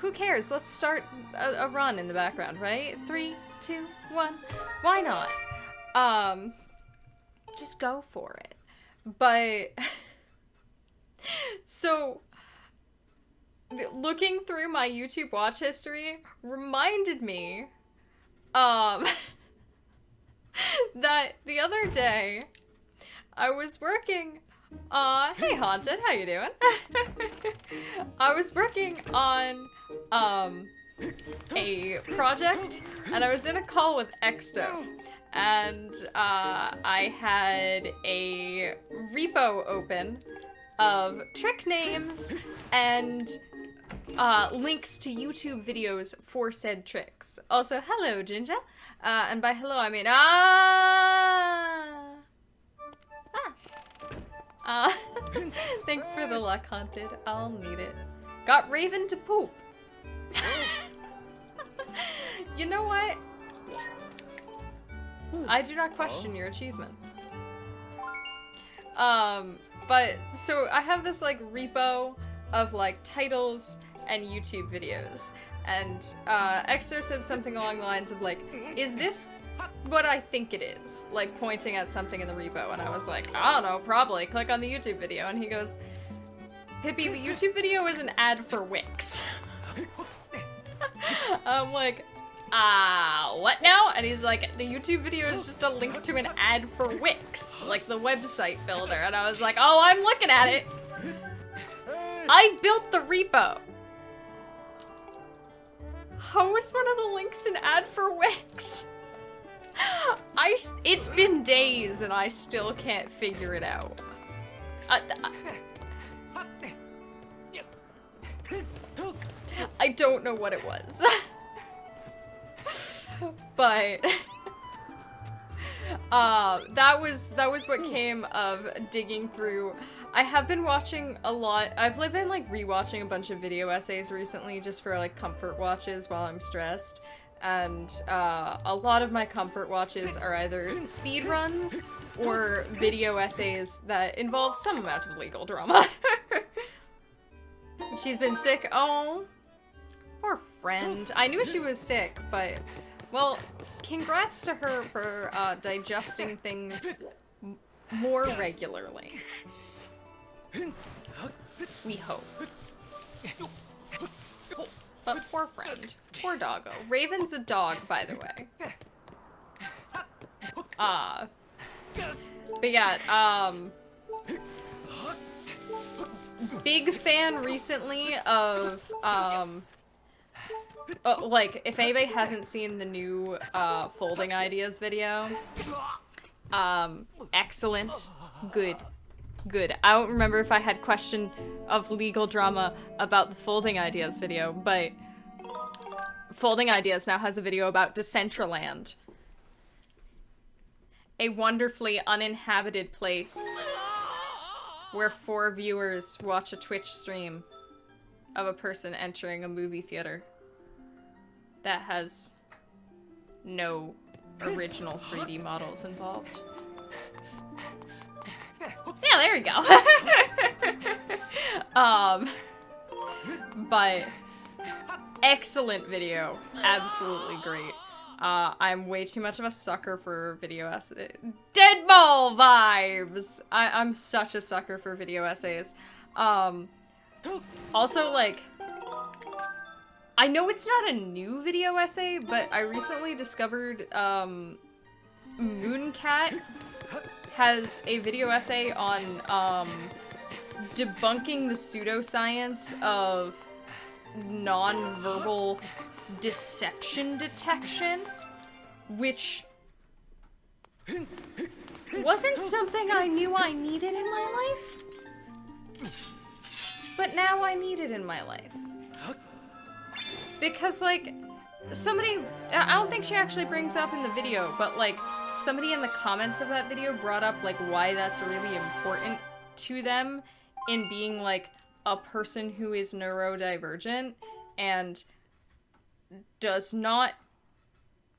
who cares? Let's start a run in the background, right? 3, 2, 1. Why not? Just go for it. But so looking through my YouTube watch history reminded me that the other day I was working hey Haunted, how you doing? I was working on a project and I was in a call with Exto and I had a repo open of trick names and links to YouTube videos for said tricks. Also, hello, Ginger. And by hello, I mean, thanks for the luck, Haunted. I'll need it. Got Raven to poop. You know what? I do not question your achievement. But, so I have this, like, repo of, like, titles and YouTube videos. And, Exter said something along the lines of, like, is this what I think it is? Like, pointing at something in the repo. And I was like, I don't know, probably. Click on the YouTube video. And he goes, Pippi, the YouTube video is an ad for Wix. I'm like, what now? And he's like, the YouTube video is just a link to an ad for Wix, like the website builder. And I was like, oh, I'm looking at it. I built the repo. How is one of the links an ad for Wix? It's been days and I still can't figure it out. I don't know what it was. But that was what came of digging through. I have been watching a lot. I've been like rewatching a bunch of video essays recently just for like comfort watches while I'm stressed. And a lot of my comfort watches are either speed runs or video essays that involve some amount of legal drama. She's been sick. Oh, poor friend. I knew she was sick, but well, congrats to her for digesting things more regularly. We hope. But poor friend. Poor doggo. Raven's a dog, by the way. But yeah, big fan recently of, like, if anybody hasn't seen the new, Folding Ideas video, excellent. Good. Good. I don't remember if I had question of legal drama about the Folding Ideas video, but Folding Ideas now has a video about Decentraland. A wonderfully uninhabited place where 4 viewers watch a Twitch stream of a person entering a movie theater that has no original 3D models involved. Yeah, there we go. But excellent video. Absolutely great. I'm way too much of a sucker for video essays. Dead Ball vibes! I'm such a sucker for video essays. Also, like, I know it's not a new video essay, but I recently discovered, Mooncat has a video essay on, debunking the pseudoscience of non-verbal deception detection, which wasn't something I knew I needed in my life, but now I need it in my life. Because, like, somebody, I don't think she actually brings up in the video, but, like, somebody in the comments of that video brought up, like, why that's really important to them in being, like, a person who is neurodivergent and does not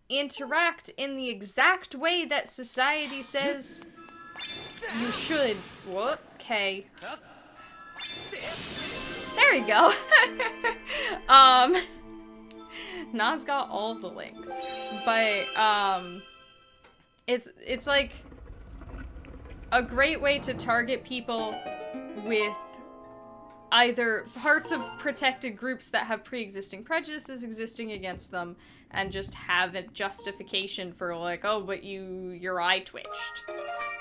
interact in the exact way that society says you should. What? Okay. There you go. Nas got all of the links. But, it's like a great way to target people with either parts of protected groups that have pre-existing prejudices existing against them and just have a justification for like, oh, but your eye twitched.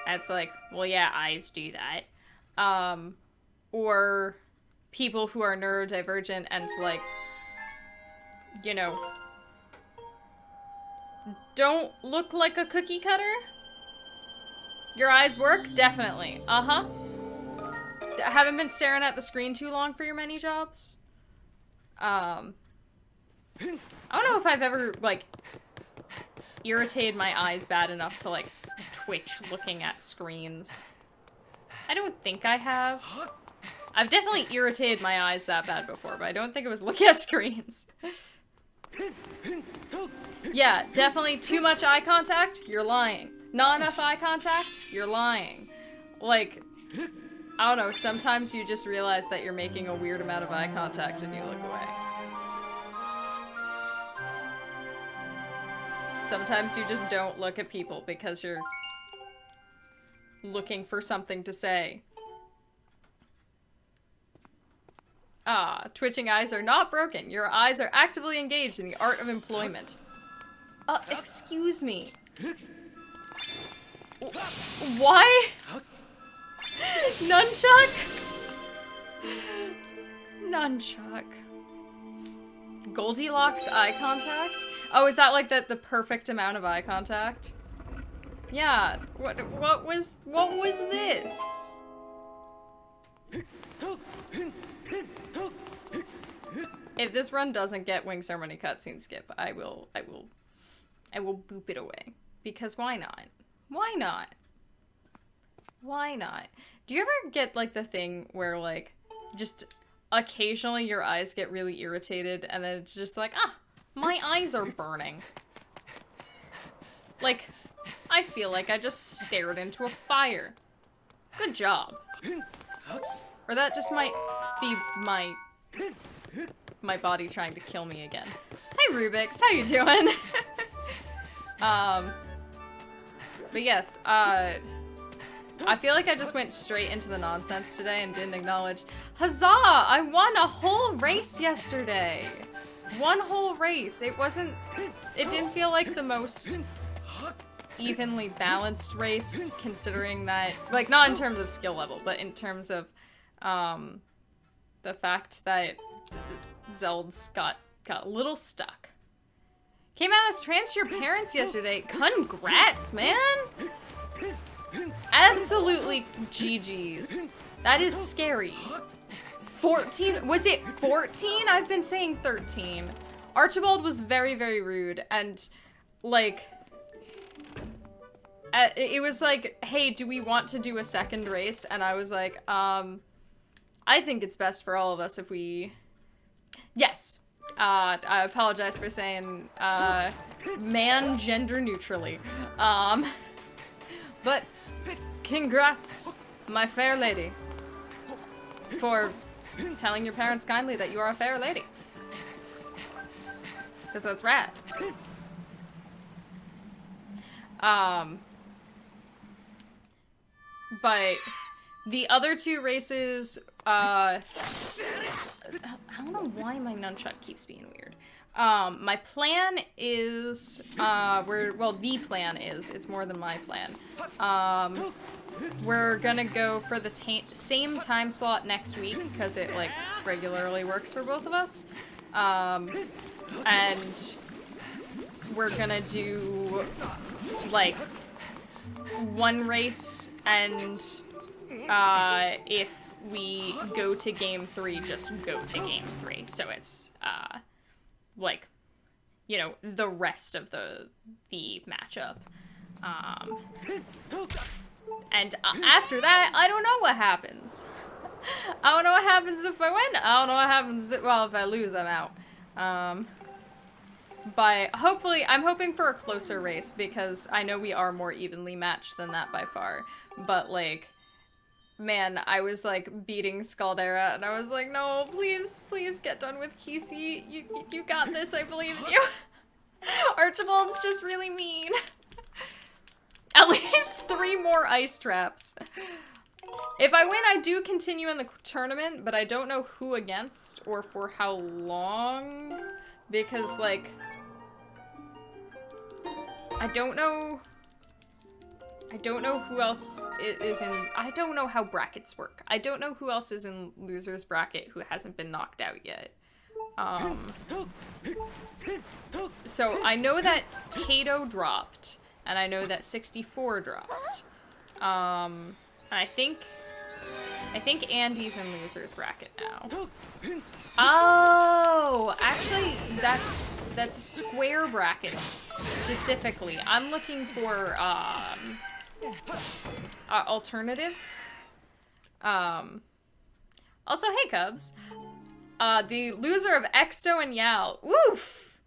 And it's like, well, yeah, eyes do that. Or people who are neurodivergent and like, you know, don't look like a cookie cutter. Your eyes work? Definitely. Uh-huh. Haven't been staring at the screen too long for your many jobs? I don't know if I've ever, like, irritated my eyes bad enough to, like, twitch looking at screens. I don't think I have. I've definitely irritated my eyes that bad before, but I don't think it was looking at screens. Yeah, definitely too much eye contact, you're lying. Not enough eye contact, you're lying. Like, I don't know, sometimes you just realize that you're making a weird amount of eye contact and you look away. Sometimes you just don't look at people because you're looking for something to say. Ah, twitching eyes are not broken. Your eyes are actively engaged in the art of employment. Excuse me. Why? Nunchuck? Nunchuck. Goldilocks eye contact? Oh, is that like the perfect amount of eye contact? Yeah. What was this? If this run doesn't get Wing Ceremony cutscene skip, I will boop it away. Because why not? Why not? Why not? Do you ever get, like, the thing where, like, just occasionally your eyes get really irritated and then it's just like, ah, my eyes are burning. Like, I feel like I just stared into a fire. Good job. Or that just might be my body trying to kill me again. Hey Rubix, how you doing? But yes, I feel like I just went straight into the nonsense today and didn't acknowledge, huzzah! I won a whole race yesterday! One whole race. It didn't feel like the most evenly balanced race, considering that, like, not in terms of skill level, but in terms of, the fact that Zeld's got a little stuck. Came out as trans to your parents yesterday. Congrats, man! Absolutely GG's. That is scary. 14? Was it 14? I've been saying 13. Archibald was very, very rude, and, like, it was like, hey, do we want to do a second race? And I was like, I think it's best for all of us if we... Yes. I apologize for saying, man gender neutrally. But congrats, my fair lady, for telling your parents kindly that you are a fair lady. Because that's rad. But the other two races, I don't know why my nunchuck keeps being weird. My plan is, the plan is, it's more than my plan. We're gonna go for the same time slot next week, because it, like, regularly works for both of us. And we're gonna do, like, one race, and, if we go to game 3, just go to game 3. So it's, like, you know, the rest of the matchup. And after that, I don't know what happens. I don't know what happens if I win. I don't know what happens, well, if I lose, I'm out. But hopefully, I'm hoping for a closer race, because I know we are more evenly matched than that by far. But, like, man, I was like beating Scaldera, and I was like, no, please, please get done with Kisi. You got this, I believe in you. Archibald's just really mean. At least 3 more ice traps. If I win, I do continue in the tournament, but I don't know who against or for how long, because like, I don't know who else is in, I don't know how brackets work. I don't know who else is in loser's bracket who hasn't been knocked out yet. So I know that Tato dropped, and I know that 64 dropped. I think Andy's in loser's bracket now. Oh, actually, that's square brackets specifically. I'm looking for alternatives. Also, hey Cubs. The loser of Exto and Yao. Oof!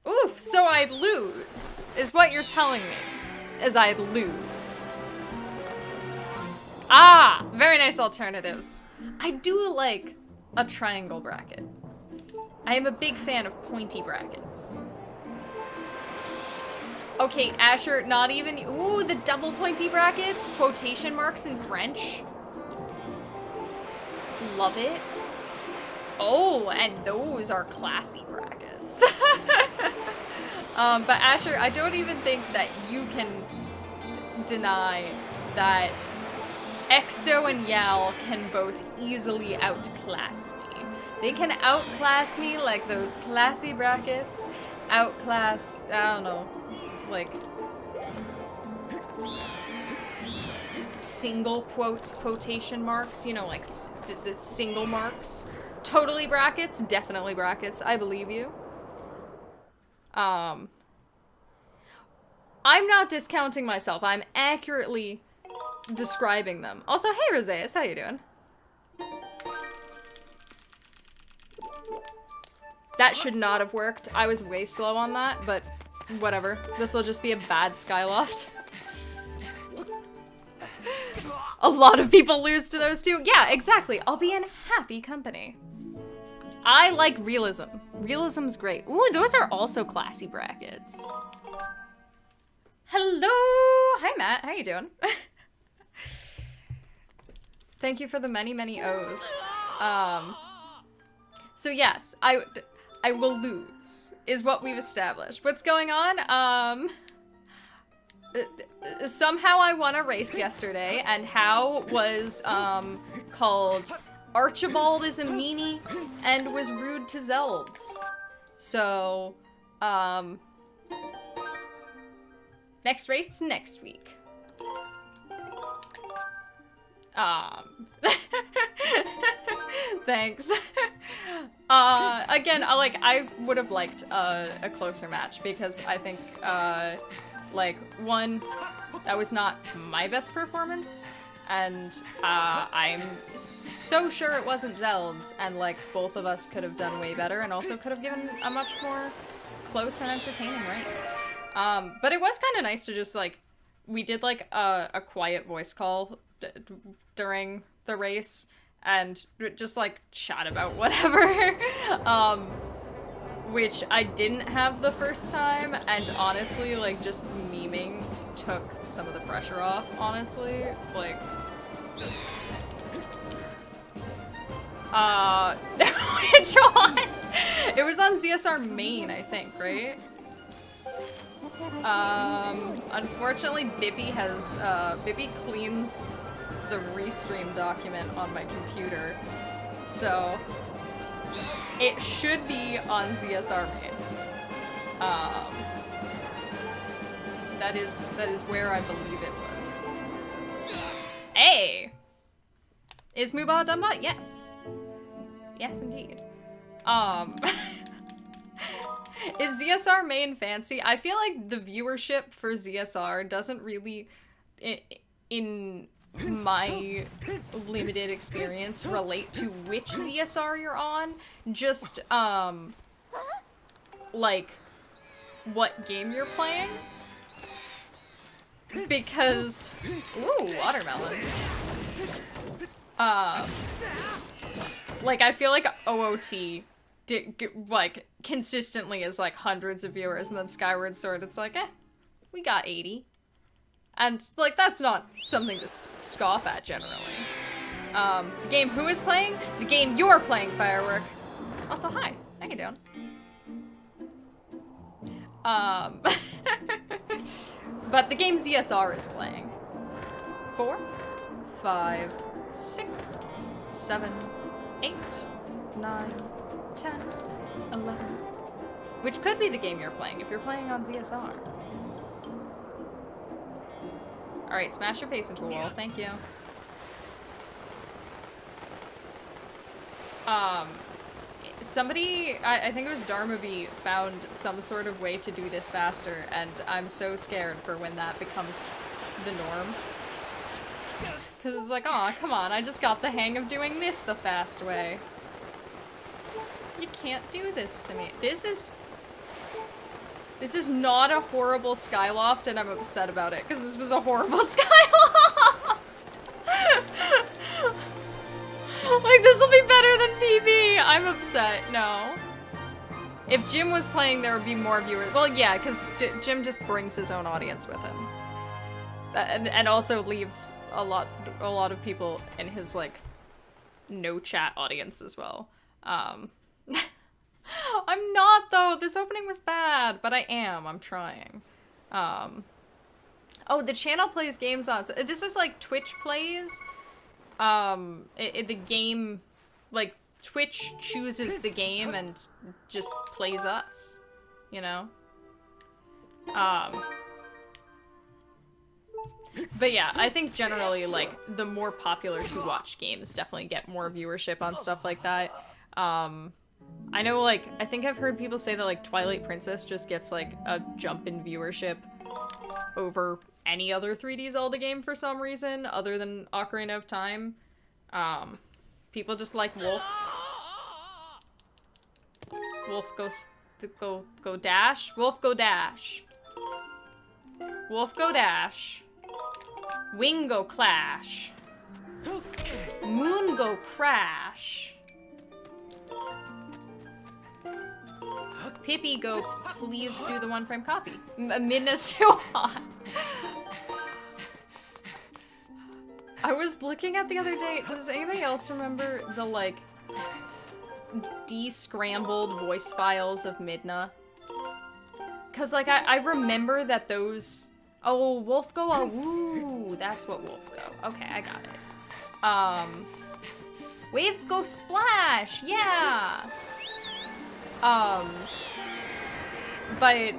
Oof, so I'd lose, is what you're telling me. Is I'd lose. Ah, very nice alternatives. I do like a triangle bracket. I am a big fan of pointy brackets. Okay, Asher, not even, ooh, the double pointy brackets, quotation marks in French. Love it. Oh, and those are classy brackets. But Asher, I don't even think that you can deny that Exto and Yao can both easily outclass me. They can outclass me like those classy brackets. Outclass, I don't know, like single quotation marks, you know, like the single marks. Totally brackets, definitely brackets, I believe you. I'm not discounting myself, I'm accurately describing them. Also, hey Roseus, how you doing? That should not have worked. I was way slow on that, but whatever. This will just be a bad Skyloft. A lot of people lose to those two. Yeah, exactly. I'll be in happy company. I like realism. Realism's great. Ooh, those are also classy brackets. Hello! Hi, Matt. How you doing? Thank you for the many, many O's. So yes, I will lose, is what we've established. What's going on? Somehow I won a race yesterday, and How was, called Archibald is a meanie and was rude to Zelds. So, next race next week. Thanks. Again, I would have liked a closer match because I think, like, one, that was not my best performance, and I'm so sure it wasn't Zeld's, and like both of us could have done way better and also could have given a much more close and entertaining race. But it was kind of nice to just like, we did like a quiet voice call during the race and just like chat about whatever, which I didn't have the first time, and honestly, like, just memeing took some of the pressure off, honestly. Like, which one? It was on ZSR main, I think, right? Unfortunately, Bippy cleans the restream document on my computer, so it should be on ZSR main. That is where I believe it was. Hey! Is Muba Dumba? Yes. Yes, indeed. Is ZSR main fancy? I feel like the viewership for ZSR doesn't really, in my limited experience, relate to which ZSR you're on. Just, like, what game you're playing. Because, ooh, watermelon. Like, I feel like OOT, like, consistently is, like, hundreds of viewers, and then Skyward Sword, it's like, we got 80. And, like, that's not something to scoff at, generally. The game who is playing? The game you're playing, Firework. Also, hi. How you doing? But the game ZSR is playing. 4, 5, 6, 7, 8, 9, 10, 11. Which could be the game you're playing if you're playing on ZSR. Alright, smash your face into a wall. Thank you. Somebody, I think it was Dharmavi, found some sort of way to do this faster, and I'm so scared for when that becomes the norm. Because it's like, aw, come on, I just got the hang of doing this the fast way. You can't do this to me. This is not a horrible Skyloft, and I'm upset about it, because this was a horrible Skyloft! Like, this will be better than PB! I'm upset. No. If Jim was playing, there would be more viewers. Well, yeah, because Jim just brings his own audience with him. And also leaves a lot of people in his, like, no-chat audience as well. I'm not, though! This opening was bad, but I am. I'm trying. Oh, the channel plays games on... So this is, like, Twitch plays... the game, like, Twitch chooses the game and just plays us, you know? But yeah, I think generally, like, the more popular to watch games definitely get more viewership on stuff like that. I know, like, I think I've heard people say that, like, Twilight Princess just gets, like, a jump in viewership over any other 3D Zelda game for some reason, other than Ocarina of Time. People just like Wolf. Wolf go dash. Wolf go dash. Wolf go dash. Wing go clash. Moon go crash. Pippi go please do the one-frame copy. Midna's too hot. I was looking at the other day, does anybody else remember the, like, de-scrambled voice files of Midna? Cause, like, I remember that those... Oh, Wolf go woo! That's what Wolf go. Okay, I got it. Waves go splash! Yeah! But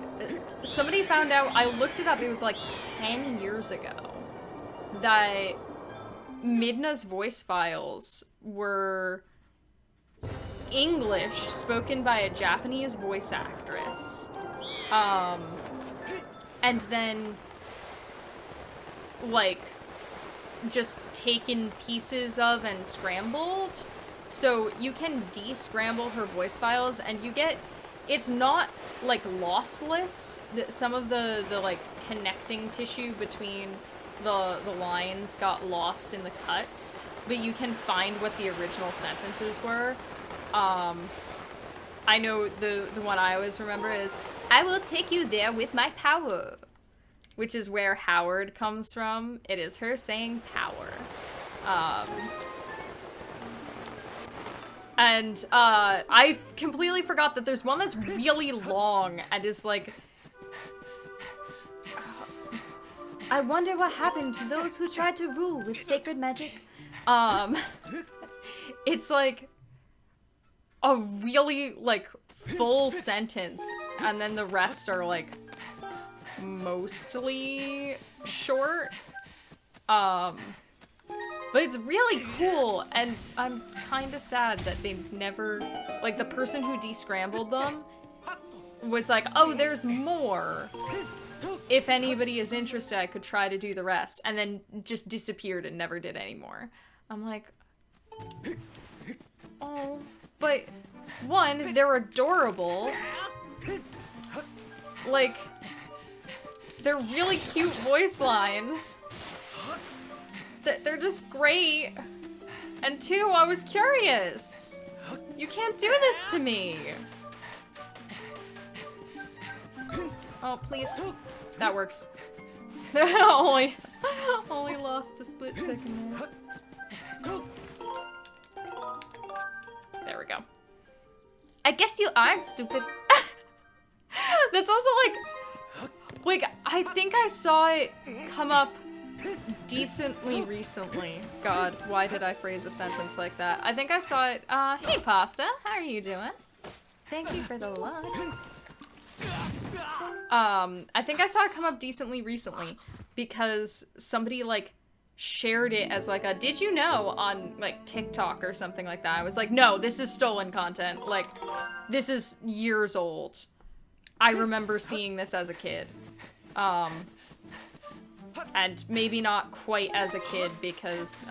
somebody found out, I looked it up, it was like 10 years ago, that Midna's voice files were English spoken by a Japanese voice actress. And then, like, just taken pieces of and scrambled. So you can de-scramble her voice files and you get, it's not, like, lossless. Some of the like, connecting tissue between the lines got lost in the cuts, but you can find what the original sentences were. I know the one I always remember is, I will take you there with my power, which is where Howard comes from. It is her saying power. And I completely forgot that there's one that's really long and is like, I wonder what happened to those who tried to rule with sacred magic. It's like a really, like, full sentence, and then the rest are, like, mostly short. But it's really cool, and I'm kind of sad that they never, like, the person who de-scrambled them was like, oh, there's more. If anybody is interested, I could try to do the rest, and then just disappeared and never did any more. I'm like, oh, but one, they're adorable. Like, they're really cute voice lines. they're just great. And 2, I was curious. You can't do this to me. Oh, please. That works. only lost a split second there. There we go. I guess you are stupid. That's also like, I think I saw it come up decently recently. God, why did I phrase a sentence like that? I think I saw it, hey Pasta, how are you doing? Thank you for the luck. I think I saw it come up decently recently because somebody like shared it as like a did you know on like TikTok or something like that. I was like, no, this is stolen content. Like, this is years old. I remember seeing this as a kid. And maybe not quite as a kid because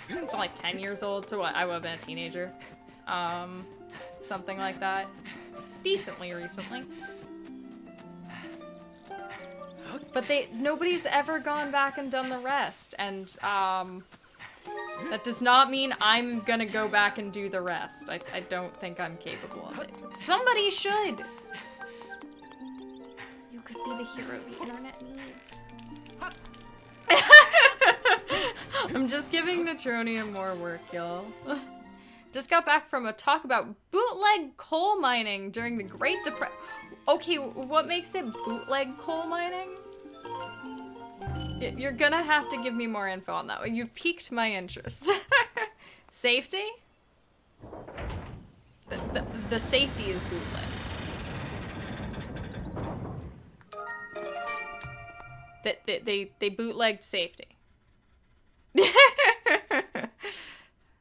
it's like 10 years old, so what, I would have been a teenager. Something like that. Decently recently. But nobody's ever gone back and done the rest, and that does not mean I'm gonna go back and do the rest. I don't think I'm capable of it. Somebody should! You could be the hero the internet needs. I'm just giving Neutronium more work, y'all. Just got back from a talk about bootleg coal mining during the Great Depression. Okay, what makes it bootleg coal mining? You're gonna have to give me more info on that one. You've piqued my interest. Safety? The safety is bootlegged. They bootlegged safety.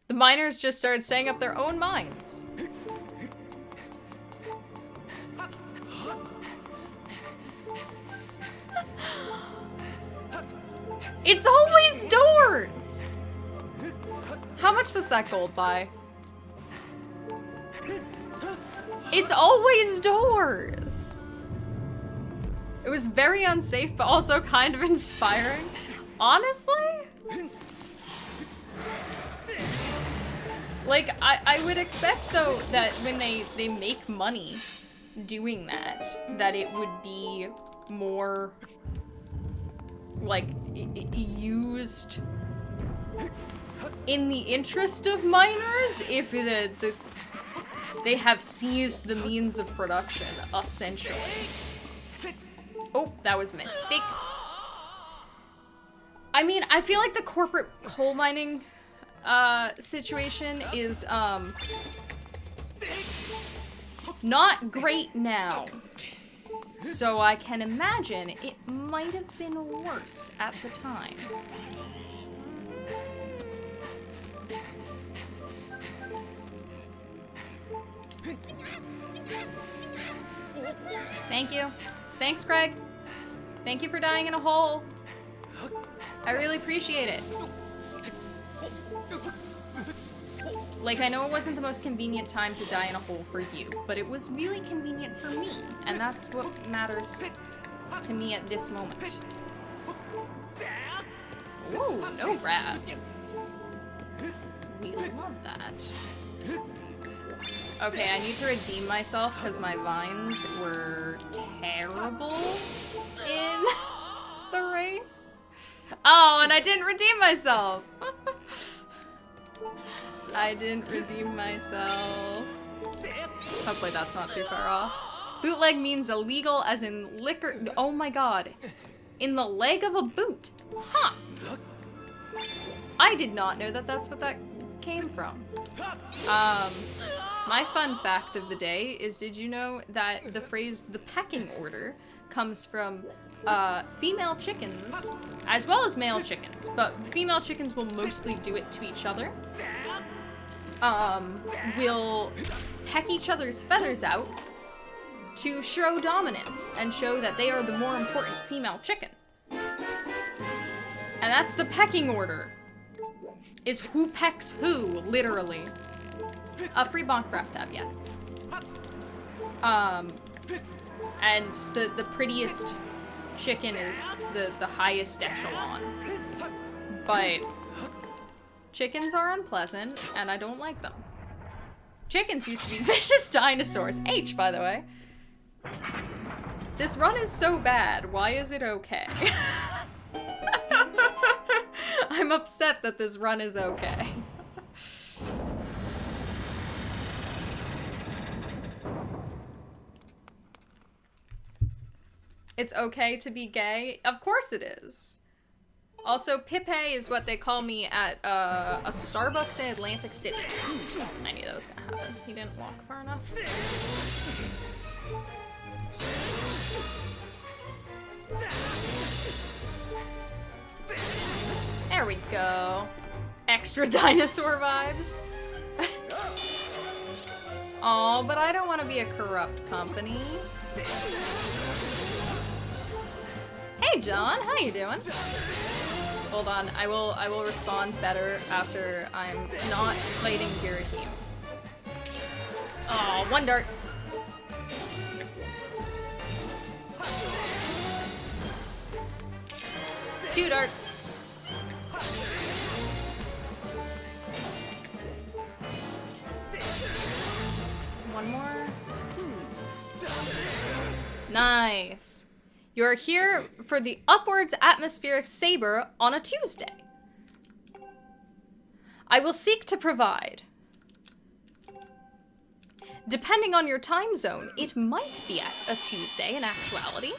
The miners just started setting up their own mines. It's always doors! How much was that gold buy? It's always doors! It was very unsafe, but also kind of inspiring. Honestly? Like, I would expect, though, that when they make money doing that it would be more, like, used in the interest of miners if they have seized the means of production, essentially. Oh, that was a mistake. I mean, I feel like the corporate coal mining situation is not great now. So I can imagine it might have been worse at the time. Thank you. Thanks, Greg. Thank you for dying in a hole. I really appreciate it. Like, I know it wasn't the most convenient time to die in a hole for you, but it was really convenient for me, and that's what matters to me at this moment. Ooh, no grab. We love that. Okay, I need to redeem myself because my vines were terrible in the race. Oh, and I didn't redeem myself. I didn't redeem myself. Hopefully that's not too far off. Bootleg means illegal as in liquor. Oh my god. In the leg of a boot. Huh. I did not know that that's what that came from. My fun fact of the day is, did you know that the phrase the pecking order comes from female chickens as well as male chickens, but female chickens will mostly do it to each other. Will peck each other's feathers out to show dominance and show that they are the more important female chicken. And that's the pecking order. Is who pecks who, literally. A free bonk ref tab, yes. And the prettiest chicken is the highest echelon. But chickens are unpleasant, and I don't like them. Chickens used to be vicious dinosaurs. H, by the way. This run is so bad. Why is it okay? I'm upset that this run is okay. It's okay to be gay? Of course it is. Also, Pipe is what they call me at a Starbucks in Atlantic City. I knew that was gonna happen. He didn't walk far enough. There we go. Extra dinosaur vibes. Aw, but I don't want to be a corrupt company. Hey John, how you doing? Hold on, I will respond better after I'm not fighting Girahim. Aw, 1 darts. Two darts. One more. Nice. You are here for the Upwards Atmospheric Saber on a Tuesday. I will seek to provide. Depending on your time zone, it might be a Tuesday in actuality.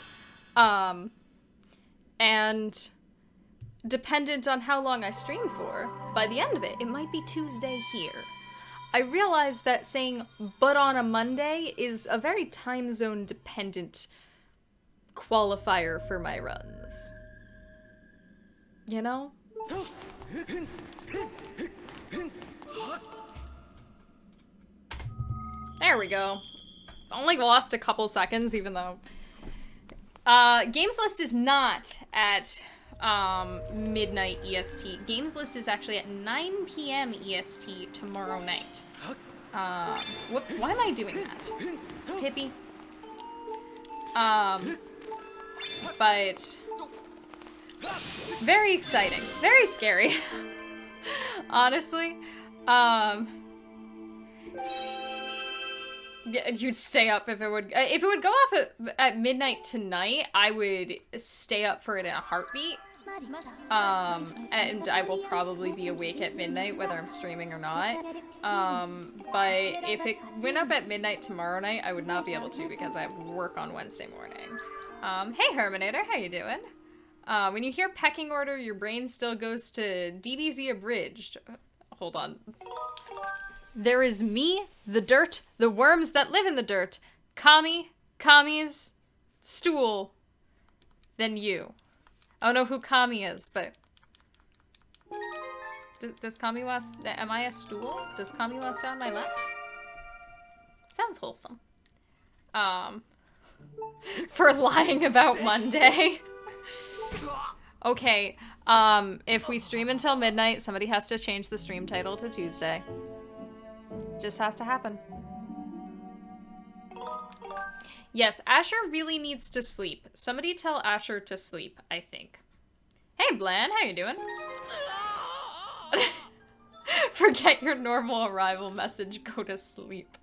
And dependent on how long I stream for, by the end of it, it might be Tuesday here. I realize that saying, but on a Monday is a very time zone dependent qualifier for my runs. You know? There we go. Only lost a couple seconds, even though... Games List is not at midnight EST. Games List is actually at 9 p.m. EST tomorrow night. Why am I doing that? Hippie. But very exciting, very scary. Honestly, you'd stay up if it would go off at midnight tonight. I would stay up for it in a heartbeat. And I will probably be awake at midnight whether I'm streaming or not. But if it went up at midnight tomorrow night, I would not be able to because I have work on Wednesday morning. Hey Herminator, how you doing? When you hear pecking order, your brain still goes to DBZ abridged. Hold on. There is me, the dirt, the worms that live in the dirt, Kami's stool, then you. I don't know who Kami is, but... Does Kami was... Am I a stool? Does Kami was down my lap? Sounds wholesome. For lying about Monday. Okay, if we stream until midnight, somebody has to change the stream title to Tuesday. Just has to happen. Yes, Asher really needs to sleep. Somebody tell Asher to sleep, I think. Hey, Blan, how you doing? Forget your normal arrival message, go to sleep.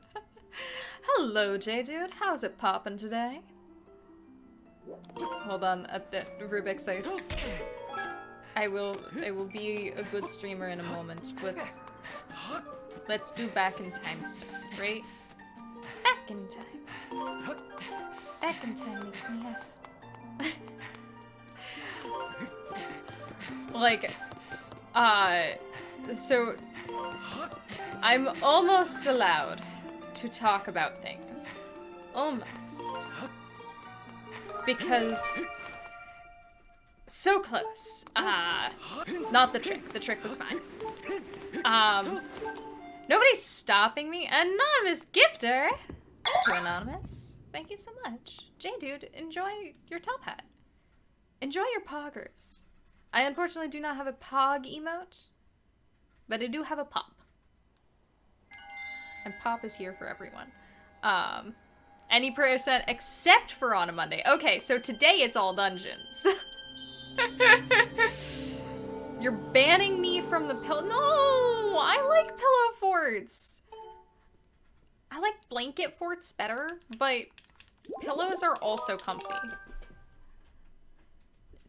Hello, J-Dude. How's it poppin' today? Hold on, at the Rubik's side. I will be a good streamer in a moment. Let's do back in time stuff, right? Back in time. Back in time makes me happy. Like, so I'm almost allowed to talk about things. Almost. Because so close. Not the trick. The trick was fine. Nobody's stopping me. Anonymous gifter. Thank you, Anonymous. Thank you so much. J-Dude, enjoy your top hat. Enjoy your poggers. I unfortunately do not have a pog emote, but I do have a pop. And pop is here for everyone. Any percent except for on a Monday. Okay, so today it's all dungeons. You're banning me from the pillow. No, I like pillow forts. I like blanket forts better, but pillows are also comfy.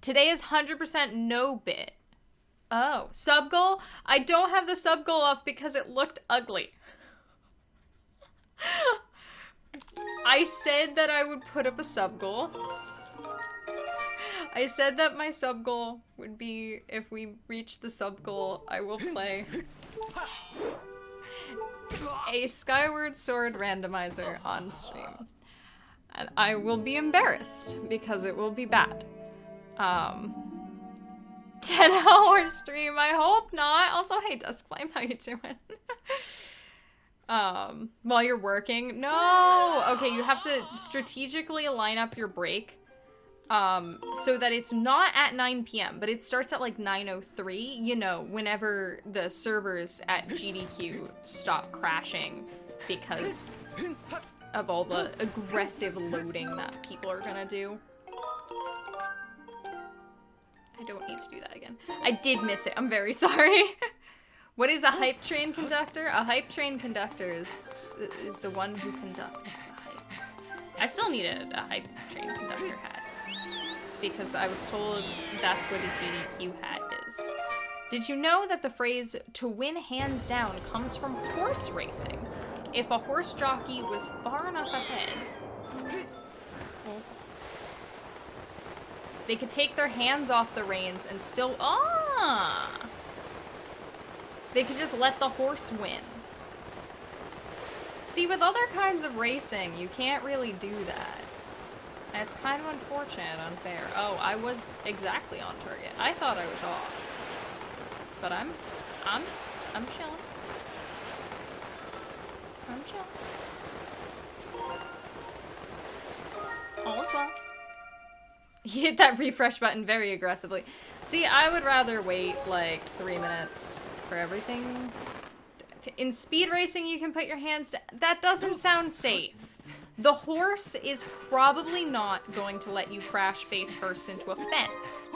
Today is 100% no bit. Oh, sub goal? I don't have the sub goal up because it looked ugly. I said that I would put up a sub goal. I said that my sub goal would be, if we reach the sub goal, I will play a Skyward Sword randomizer on stream. And I will be embarrassed because it will be bad. 10-hour stream, I hope not. Also, hey, Duskflame, how you doing? While you're working? No! Okay, you have to strategically line up your break. So that it's not at 9 p.m., but it starts at like 9:03, you know, whenever the servers at GDQ stop crashing because of all the aggressive loading that people are gonna do. I don't need to do that again. I did miss it. I'm very sorry. What is a hype train conductor? A hype train conductor is the one who conducts the hype. I still need a hype train conductor hat because I was told that's what a GDQ hat is. Did you know that the phrase "to win hands down" comes from horse racing? If a horse jockey was far enough ahead, they could take their hands off the reins and still, they could just let the horse win. See, with other kinds of racing, you can't really do that. And it's kind of unfortunate, unfair. Oh, I was exactly on target. I thought I was off. But I'm chilling. I'm chilling. All is well. You hit that refresh button very aggressively. See, I would rather wait like 3 minutes for everything. In speed racing, you can put your hands down. That doesn't sound safe. The horse is probably not going to let you crash face first into a fence.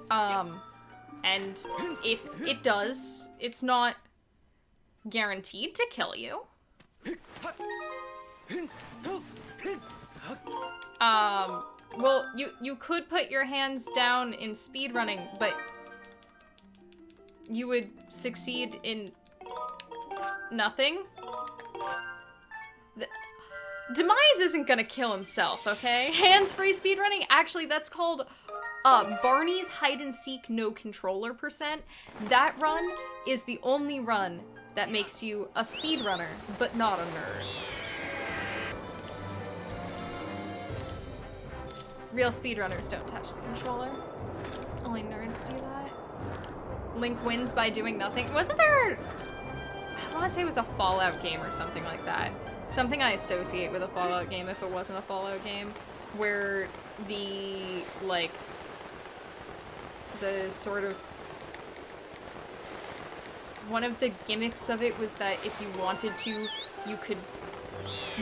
And if it does, it's not guaranteed to kill you. Well, you could put your hands down in speedrunning, but you would succeed in nothing. Demise isn't gonna kill himself, okay? Hands-free speedrunning? Actually, that's called Barney's hide-and-seek no controller %. That run is the only run that makes you a speedrunner, but not a nerd. Real speedrunners don't touch the controller. Only nerds do that. Link wins by doing nothing. Wasn't there... I want to say it was a Fallout game or something like that. Something I associate with a Fallout game if it wasn't a Fallout game. Where the, like... the sort of... one of the gimmicks of it was that if you wanted to, you could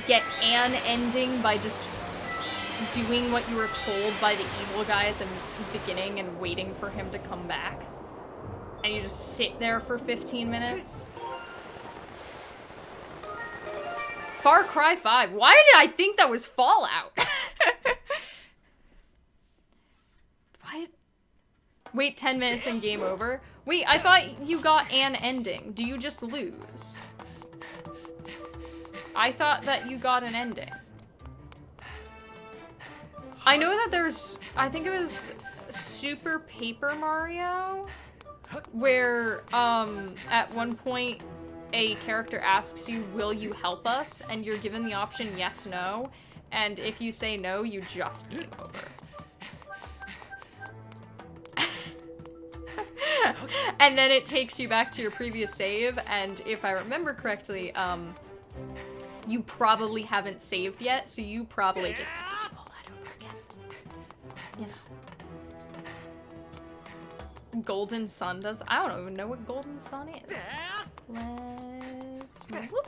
get an ending by just doing what you were told by the evil guy at the beginning and waiting for him to come back. And you just sit there for 15 minutes. Far Cry 5. Why did I think that was Fallout? What? Wait 10 minutes and game over? Wait, I thought you got an ending. Do you just lose? I thought that you got an ending. I know that there's, I think it was Super Paper Mario, where at one point a character asks you, will you help us? And you're given the option yes, no. And if you say no, you just game over. And then it takes you back to your previous save, and if I remember correctly, you probably haven't saved yet, so you probably just have to do all that over again. You know. Golden Sun does... I don't even know what Golden Sun is. Let's... Whoop.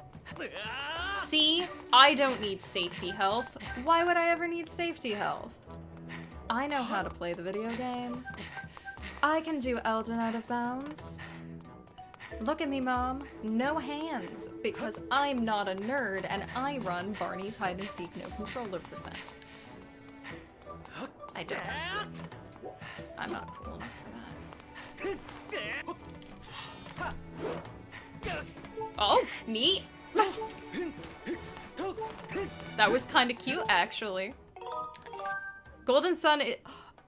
See? I don't need safety health. Why would I ever need safety health? I know how to play the video game. I can do Elden out of bounds. Look at me, Mom. No hands, because I'm not a nerd and I run Barney's Hide and Seek No Controller %. I don't. I'm not cool enough for that. Oh, neat. That was kind of cute, actually. Golden Sun is...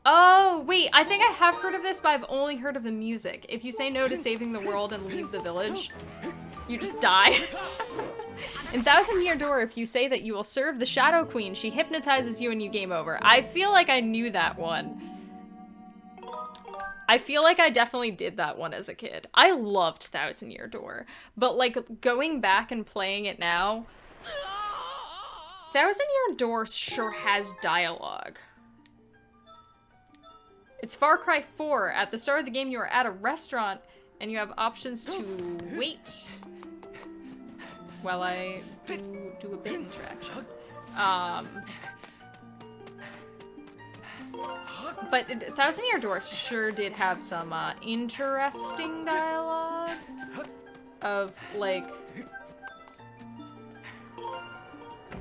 Oh, wait, I think I have heard of this, but I've only heard of the music. If you say no to saving the world and leave the village, you just die. In Thousand Year Door, if you say that you will serve the Shadow Queen, she hypnotizes you and you game over. I feel like I knew that one. I feel like I definitely did that one as a kid. I loved Thousand Year Door, but like going back and playing it now, Thousand Year Door sure has dialogue. It's Far Cry 4. At the start of the game, you are at a restaurant and you have options to wait while I do a bit interaction. But Thousand Year Door sure did have some interesting dialogue of like,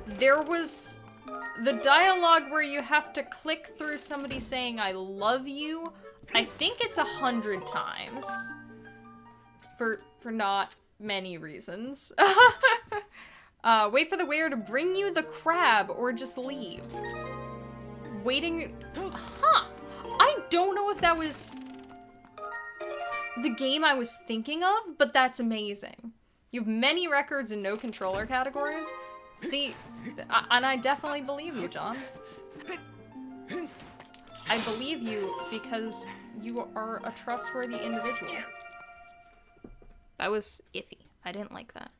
there was the dialogue where you have to click through somebody saying I love you. I think it's 100 times for not many reasons. Wait for the waiter to bring you the crab or just leave. Waiting, huh? I don't know if that was the game I was thinking of, but that's amazing. You have many records and no controller categories. See, and I definitely believe you, John. I believe you because you are a trustworthy individual. That was iffy. I didn't like that.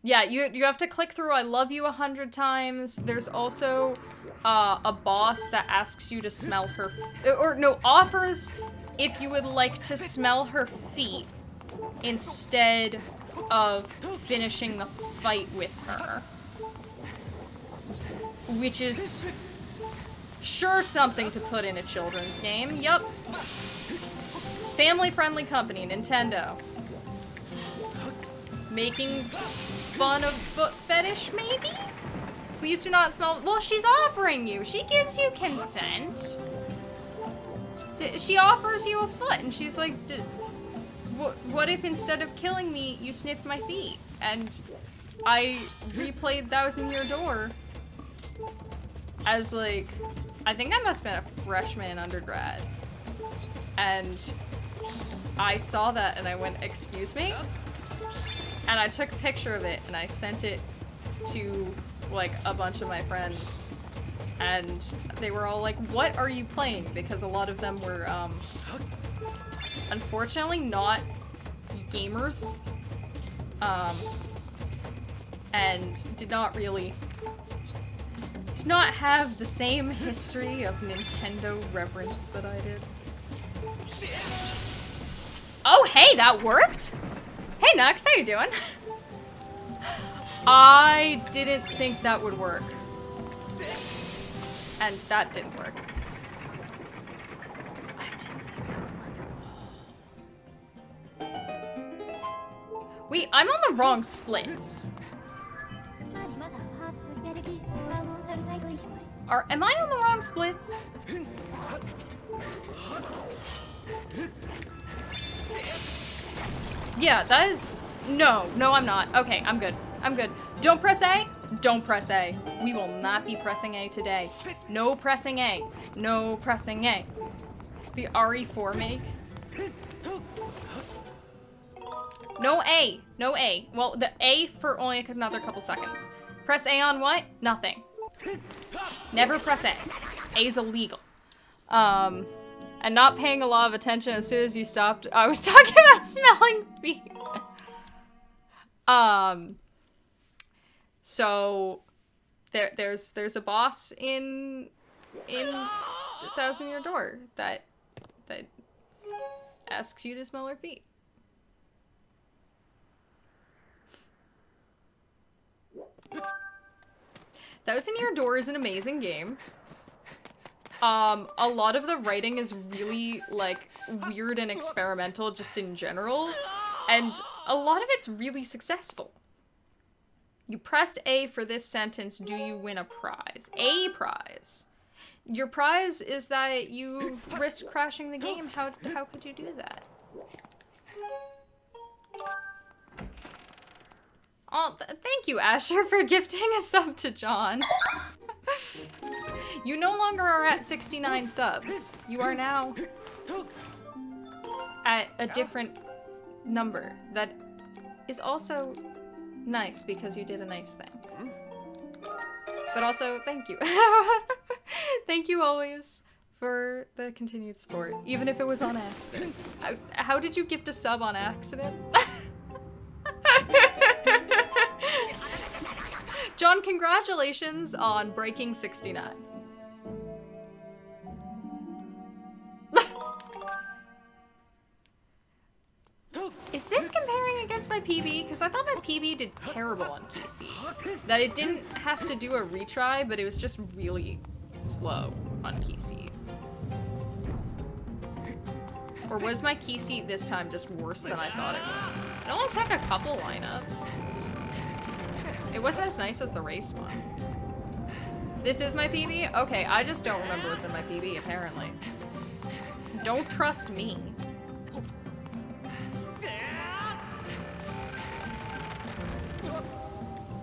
Yeah, you have to click through I love you 100 times. There's also a boss that asks you to smell her, or no, offers if you would like to smell her feet instead of finishing the fight with her. Which is sure something to put in a children's game. Yup. Family-friendly company, Nintendo. Making fun of foot fetish, maybe? Please do not smell. Well, she's offering you. She gives you consent. She offers you a foot, and she's like, what if instead of killing me, you sniffed my feet? And I replayed Thousand Year Door as like, I think I must have been a freshman undergrad. And I saw that and I went, excuse me? And I took a picture of it and I sent it to like a bunch of my friends. And they were all like, what are you playing? Because a lot of them were, unfortunately not gamers. And did not have the same history of Nintendo reverence that I did. Oh, hey, that worked? Hey, Nux, how you doing? I didn't think that would work. And that didn't work. I didn't think that would work. Wait, I'm on the wrong splits. Am I on the wrong splits? Yeah, that is... No, I'm not. Okay, I'm good. I'm good. Don't press A. Don't press A. We will not be pressing A today. No pressing A. No pressing A. The RE4 make. No A. No A. Well, the A for only another couple seconds. Press A on what? Nothing. Never press A. A's illegal. And not paying a lot of attention as soon as you stopped. I was talking about smelling feet. So there's a boss in Thousand Year Door that asks you to smell her feet. Thousand Year Door is an amazing game. A lot of the writing is really, like, weird and experimental just in general, and a lot of it's really successful. You pressed A for this sentence, do you win a prize? A prize. Your prize is that you risked crashing the game. How could you do that? Oh, thank you, Asher, for gifting a sub to John. You no longer are at 69 subs. You are now at a different number that is also nice because you did a nice thing. But also, thank you. Thank you always for the continued support, even if it was on accident. How did you gift a sub on accident? John, congratulations on breaking 69. Is this comparing against my PB? Because I thought my PB did terrible on PC. That it didn't have to do a retry, but it was just really slow on PC. Or was my key seat this time just worse than I thought it was? It only took a couple lineups. It wasn't as nice as the race one. This is my PB? Okay, I just don't remember what's in my PB, apparently. Don't trust me.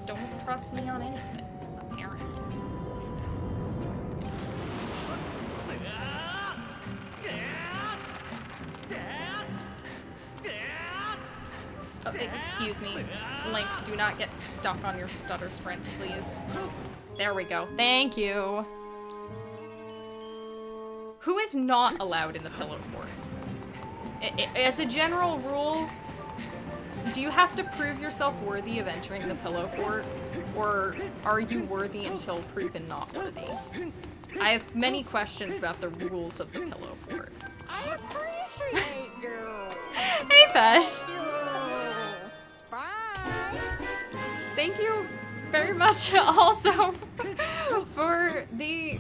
Don't trust me on anything, apparently. Oh, excuse me. Link, do not get stuck on your stutter sprints, please. There we go. Thank you. Who is not allowed in the pillow fort? As a general rule, do you have to prove yourself worthy of entering the pillow fort? Or are you worthy until proven not worthy? I have many questions about the rules of the pillow fort. I appreciate you. Hey, Pesh. Bye. Thank you very much also for the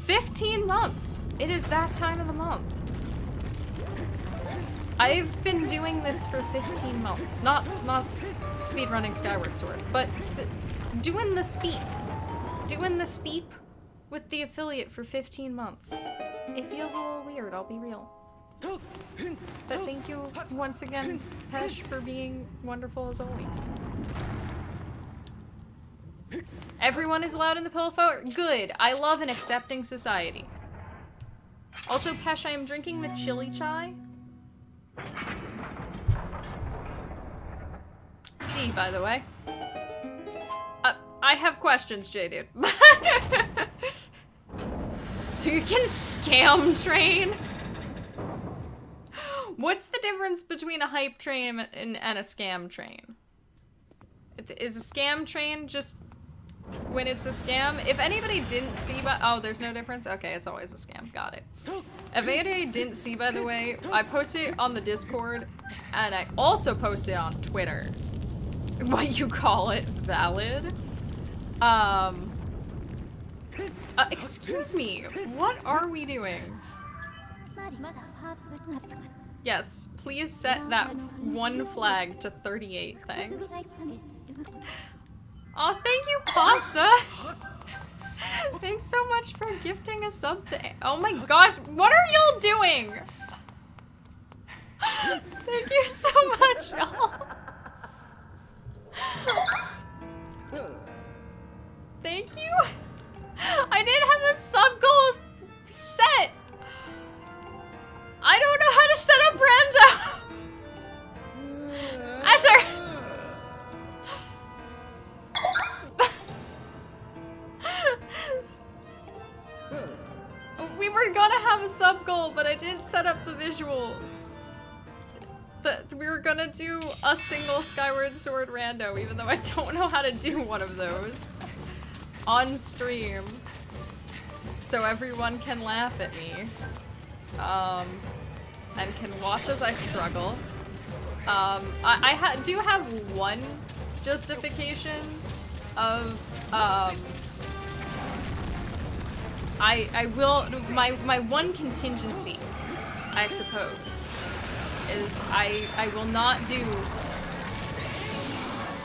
15 months. It is that time of the month. I've been doing this for 15 months. Not speedrunning Skyward Sword, but doing the speep. Doing the speep with the affiliate for 15 months. It feels a little weird, I'll be real. But thank you once again, Pesh, for being wonderful as always. Everyone is allowed in the pillow fort? Good. I love an accepting society. Also, Pesh, I am drinking the chili chai. D, by the way. I have questions, J-Dude. So you can scam train? What's the difference between a hype train and a scam train? Is a scam train just when it's a scam? If anybody didn't see oh, there's no difference? Okay, it's always a scam. Got it. If anybody didn't see, by the way, I posted it on the Discord, and I also posted it on Twitter. What you call it, valid? Excuse me, what are we doing? Yes, please set that one flag to 38, thanks. Aw, thank you, Pasta! Thanks so much for gifting a sub to oh my gosh, what are y'all doing? Thank you so much, y'all. Thank you. I didn't have a sub goal set. I don't know how to set up rando. Asher. We were gonna have a sub goal, but I didn't set up the visuals. We were gonna do a single Skyward Sword rando, even though I don't know how to do one of those on stream, so everyone can laugh at me, and can watch as I struggle. I do have one justification of I will, my one contingency, I suppose, is I will not do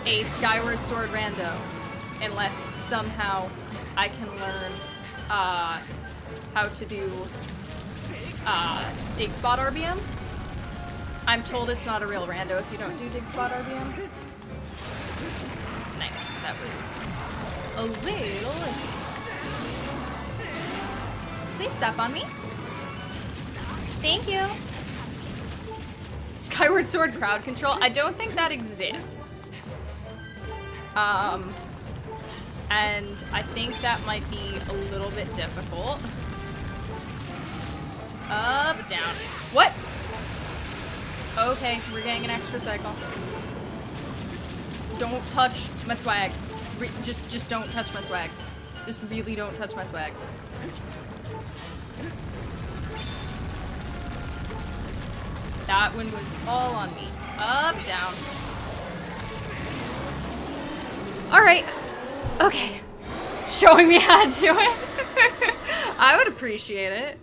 a Skyward Sword rando unless somehow I can learn how to do dig spot RBM. I'm told it's not a real rando if you don't do dig spot RBM. Nice, that was a little... Please step on me. Thank you. Skyward Sword crowd control. I don't think that exists. And I think that might be a little bit difficult. Up, down. What? Okay, we're getting an extra cycle. Don't touch my swag. Just don't touch my swag. Just really don't touch my swag. That one was all on me. Up, down. Alright. Okay. Showing me how to do it. I would appreciate it.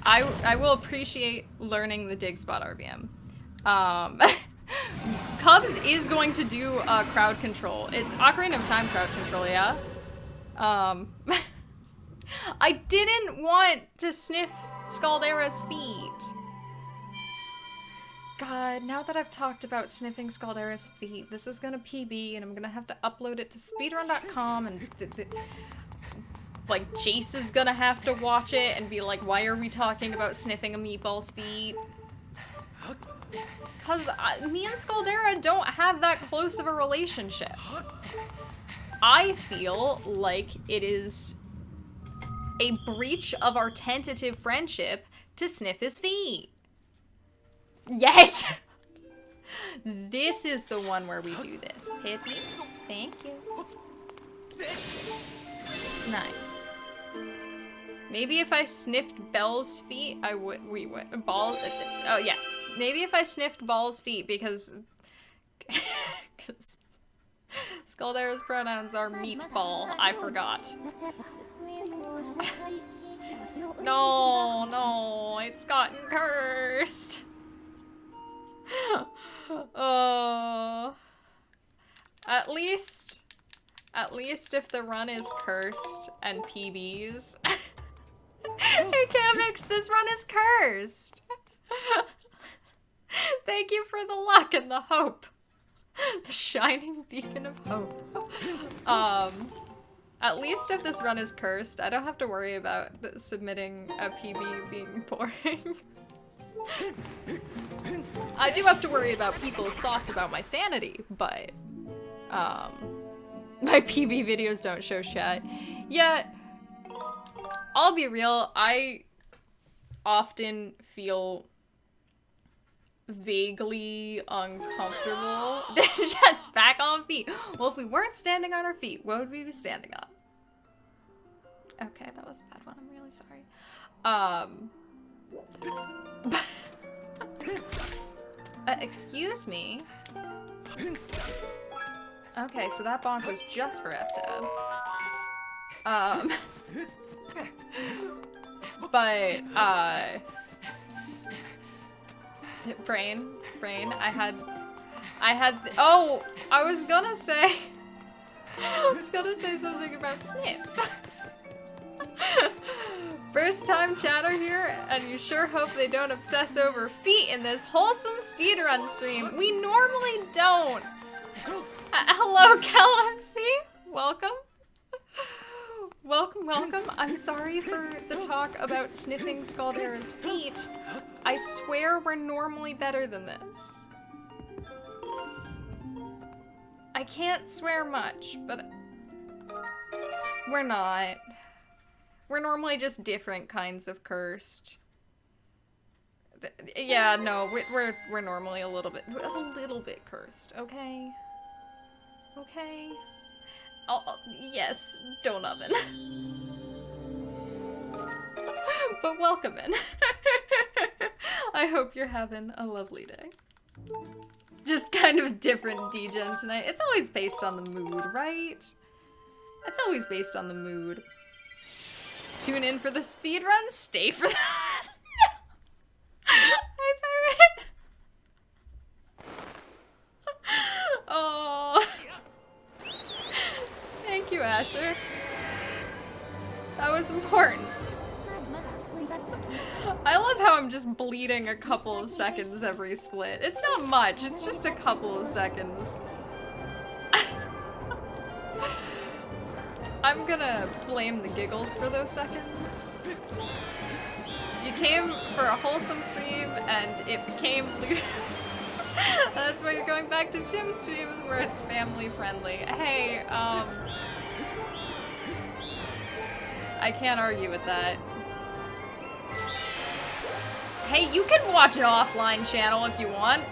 I will appreciate learning the dig spot RBM. Cubs is going to do crowd control. It's Ocarina of Time crowd control, yeah? I didn't want to sniff Scaldera's feet. God, now that I've talked about sniffing Scaldera's feet, this is gonna PB and I'm gonna have to upload it to speedrun.com and like Jace is gonna have to watch it and be like, why are we talking about sniffing a meatball's feet? Cause me and Scaldera don't have that close of a relationship. I feel like it is a breach of our tentative friendship to sniff his feet. Yet! This is the one where we do this. Hit me. Thank you. Nice. Maybe if I sniffed Belle's feet, we would, Ball, oh yes. Maybe if I sniffed Ball's feet because Scaldera's pronouns are meatball. I forgot. No, it's gotten cursed. Oh. At least if the run is cursed and PBs. Hey Kamix, this run is cursed. Thank you for the luck and the hope. The shining beacon of hope. At least if this run is cursed, I don't have to worry about submitting a PB being boring. I do have to worry about people's thoughts about my sanity, but my PB videos don't show shit. Yeah, I'll be real, I often feel vaguely uncomfortable. Jet's back on feet. Well, if we weren't standing on our feet, what would we be standing on? Okay, that was a bad one. I'm really sorry. Excuse me. Okay, so that bonk was just for FDAB. But, Brain, I had, oh, I was gonna say something about Snip. First time chatter here, and you sure hope they don't obsess over feet in this wholesome speedrun stream. We normally don't. Hello, KelMC. Welcome. Welcome. I'm sorry for the talk about sniffing Scaldera's feet. I swear we're normally better than this. I can't swear much, but we're not. We're normally just different kinds of cursed. Yeah, no, we're normally a little bit cursed, okay? Okay. Yes, don't oven. But welcome in. I hope you're having a lovely day. Just kind of a different degen tonight. It's always based on the mood, right? It's always based on the mood. Tune in for the speed run. Stay for that. Hi, Pirate. Oh. Thank you, Asher. That was important. I love how I'm just bleeding a couple of seconds every split. It's not much, it's just a couple of seconds. I'm gonna blame the giggles for those seconds. You came for a wholesome stream, and it became... That's why you're going back to Jim's streams, where it's family friendly. Hey, I can't argue with that. Hey, you can watch an offline channel if you want.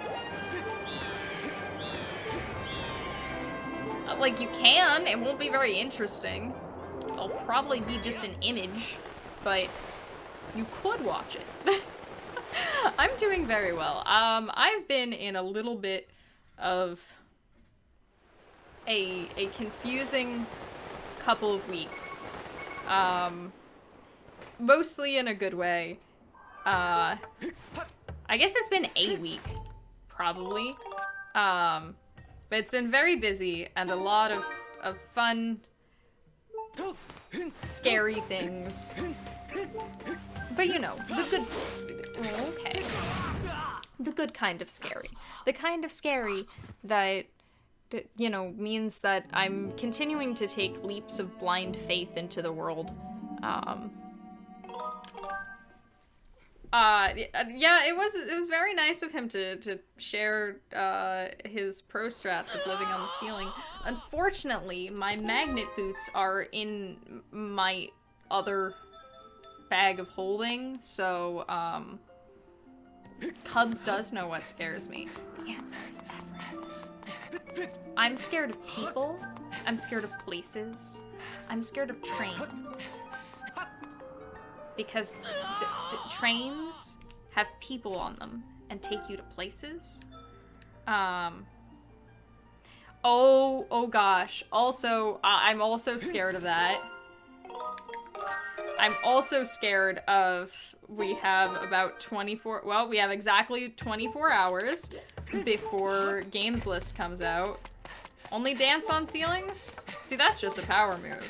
Like, you can. It won't be very interesting. It'll probably be just an image, but you could watch it. I'm doing very well. I've been in a little bit of a confusing couple of weeks. Mostly in a good way. I guess it's been a week, probably. But it's been very busy and a lot of fun, scary things. But you know, the good... Okay. The good kind of scary. The kind of scary that, you know, means that I'm continuing to take leaps of blind faith into the world. Yeah, it was very nice of him to share his pro strats of living on the ceiling. Unfortunately, my magnet boots are in my other bag of holding, so Cubs does know what scares me. The answer is everything. I'm scared of people. I'm scared of places. I'm scared of trains. Because the trains have people on them and take you to places. Oh gosh. Also, I'm also scared of that. I'm also scared of, we have about 24, well, we have exactly 24 hours before games list comes out. Only dance on ceilings? See, that's just a power move.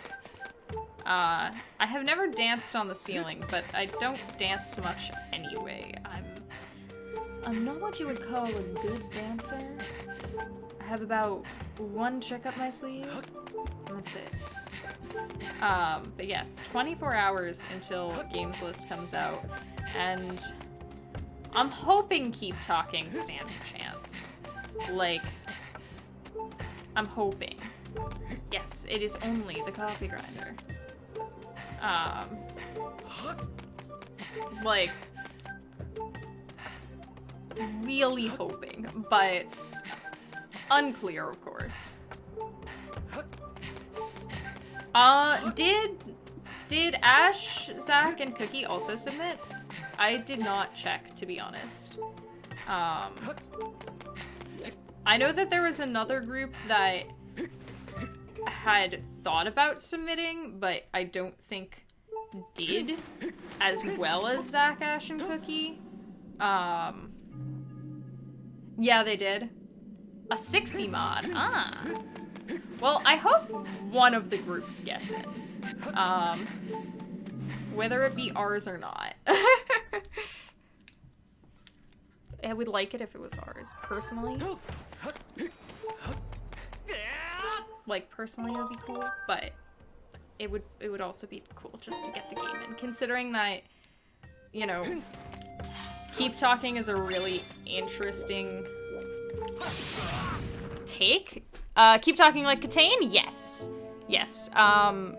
I have never danced on the ceiling, but I don't dance much anyway. I'm not what you would call a good dancer. I have about one trick up my sleeve, and that's it. But yes, 24 hours until games list comes out, and I'm hoping Keep Talking stands a chance. Like, I'm hoping. Yes, it is only the coffee grinder. Like, really hoping, but unclear, of course. Did Ash, Zach, and Cookie also submit? I did not check, to be honest. I know that there was another group that had thought about submitting, but I don't think did as well as Zach, Ash, and Cookie. Yeah, they did. A 60 mod. Ah. Well, I hope one of the groups gets it. Whether it be ours or not. I would like it if it was ours, personally. Like, personally it would be cool, but it would also be cool just to get the game in. Considering that, you know, Keep Talking is a really interesting take. Keep Talking like Catane? Yes. Yes. Hi,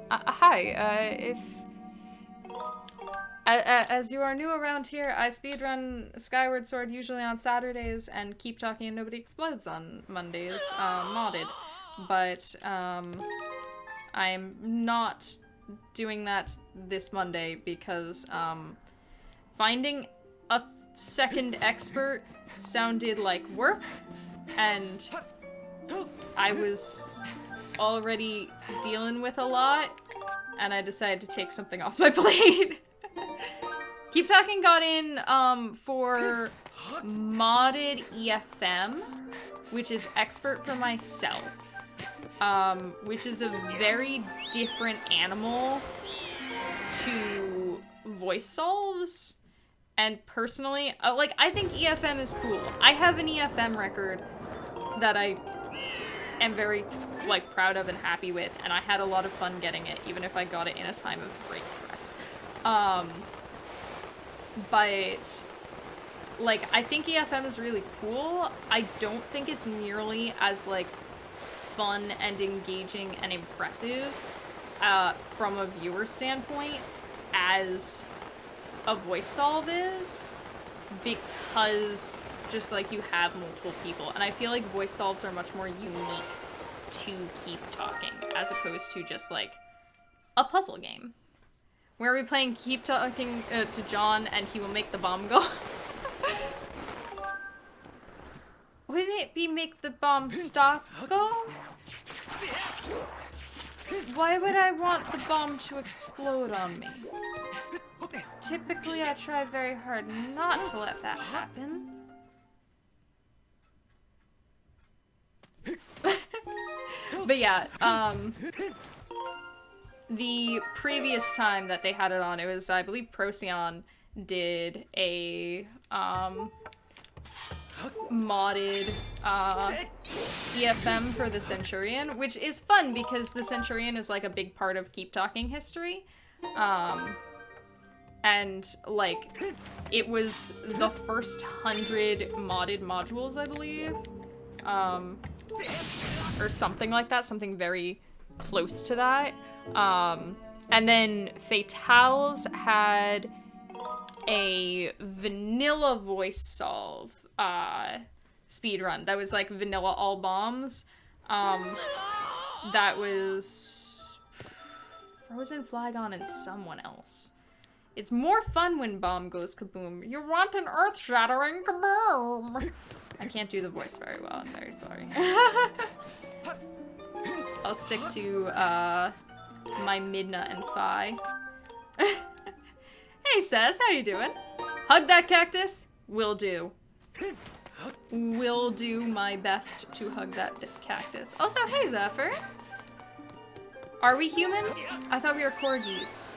as you are new around here, I speedrun Skyward Sword usually on Saturdays and Keep Talking and Nobody Explodes on Mondays, modded. But, I'm not doing that this Monday because, finding a second expert sounded like work, and I was already dealing with a lot, and I decided to take something off my plate. Keep Talking got in for modded EFM, which is expert for myself, which is a very different animal to voice solves. And personally, like, I think EFM is cool. I have an EFM record that I am very, like, proud of and happy with, and I had a lot of fun getting it, even if I got it in a time of great stress. But, like, I think EFM is really cool. I don't think it's nearly as, like, fun and engaging and impressive from a viewer standpoint as a voice solve is, because just, like, you have multiple people. And I feel like voice solves are much more unique to Keep Talking, as opposed to just, like, a puzzle game. Where are we playing Keep Talking to John and he will make the bomb go? Wouldn't it be make the bomb stop go? Why would I want the bomb to explode on me? Typically I try very hard not to let that happen. But yeah, the previous time that they had it on, it was, I believe, Procyon did a, modded, EFM for the Centurion, which is fun because the Centurion is, like, a big part of Keep Talking history. And, like, it was the first 100 modded modules, I believe. Or something like that, something very close to that. And then Fatales had a vanilla voice solve speedrun that was like vanilla all bombs. That was Frozen Flagon and someone else. It's more fun when bomb goes kaboom. You want an earth-shattering kaboom. I can't do the voice very well, I'm very sorry. I'll stick to my Midna and Phi. Hey Sess, how you doing? Hug that cactus? Will do. Will do my best to hug that cactus. Also, hey Zephyr. Are we humans? I thought we were corgis.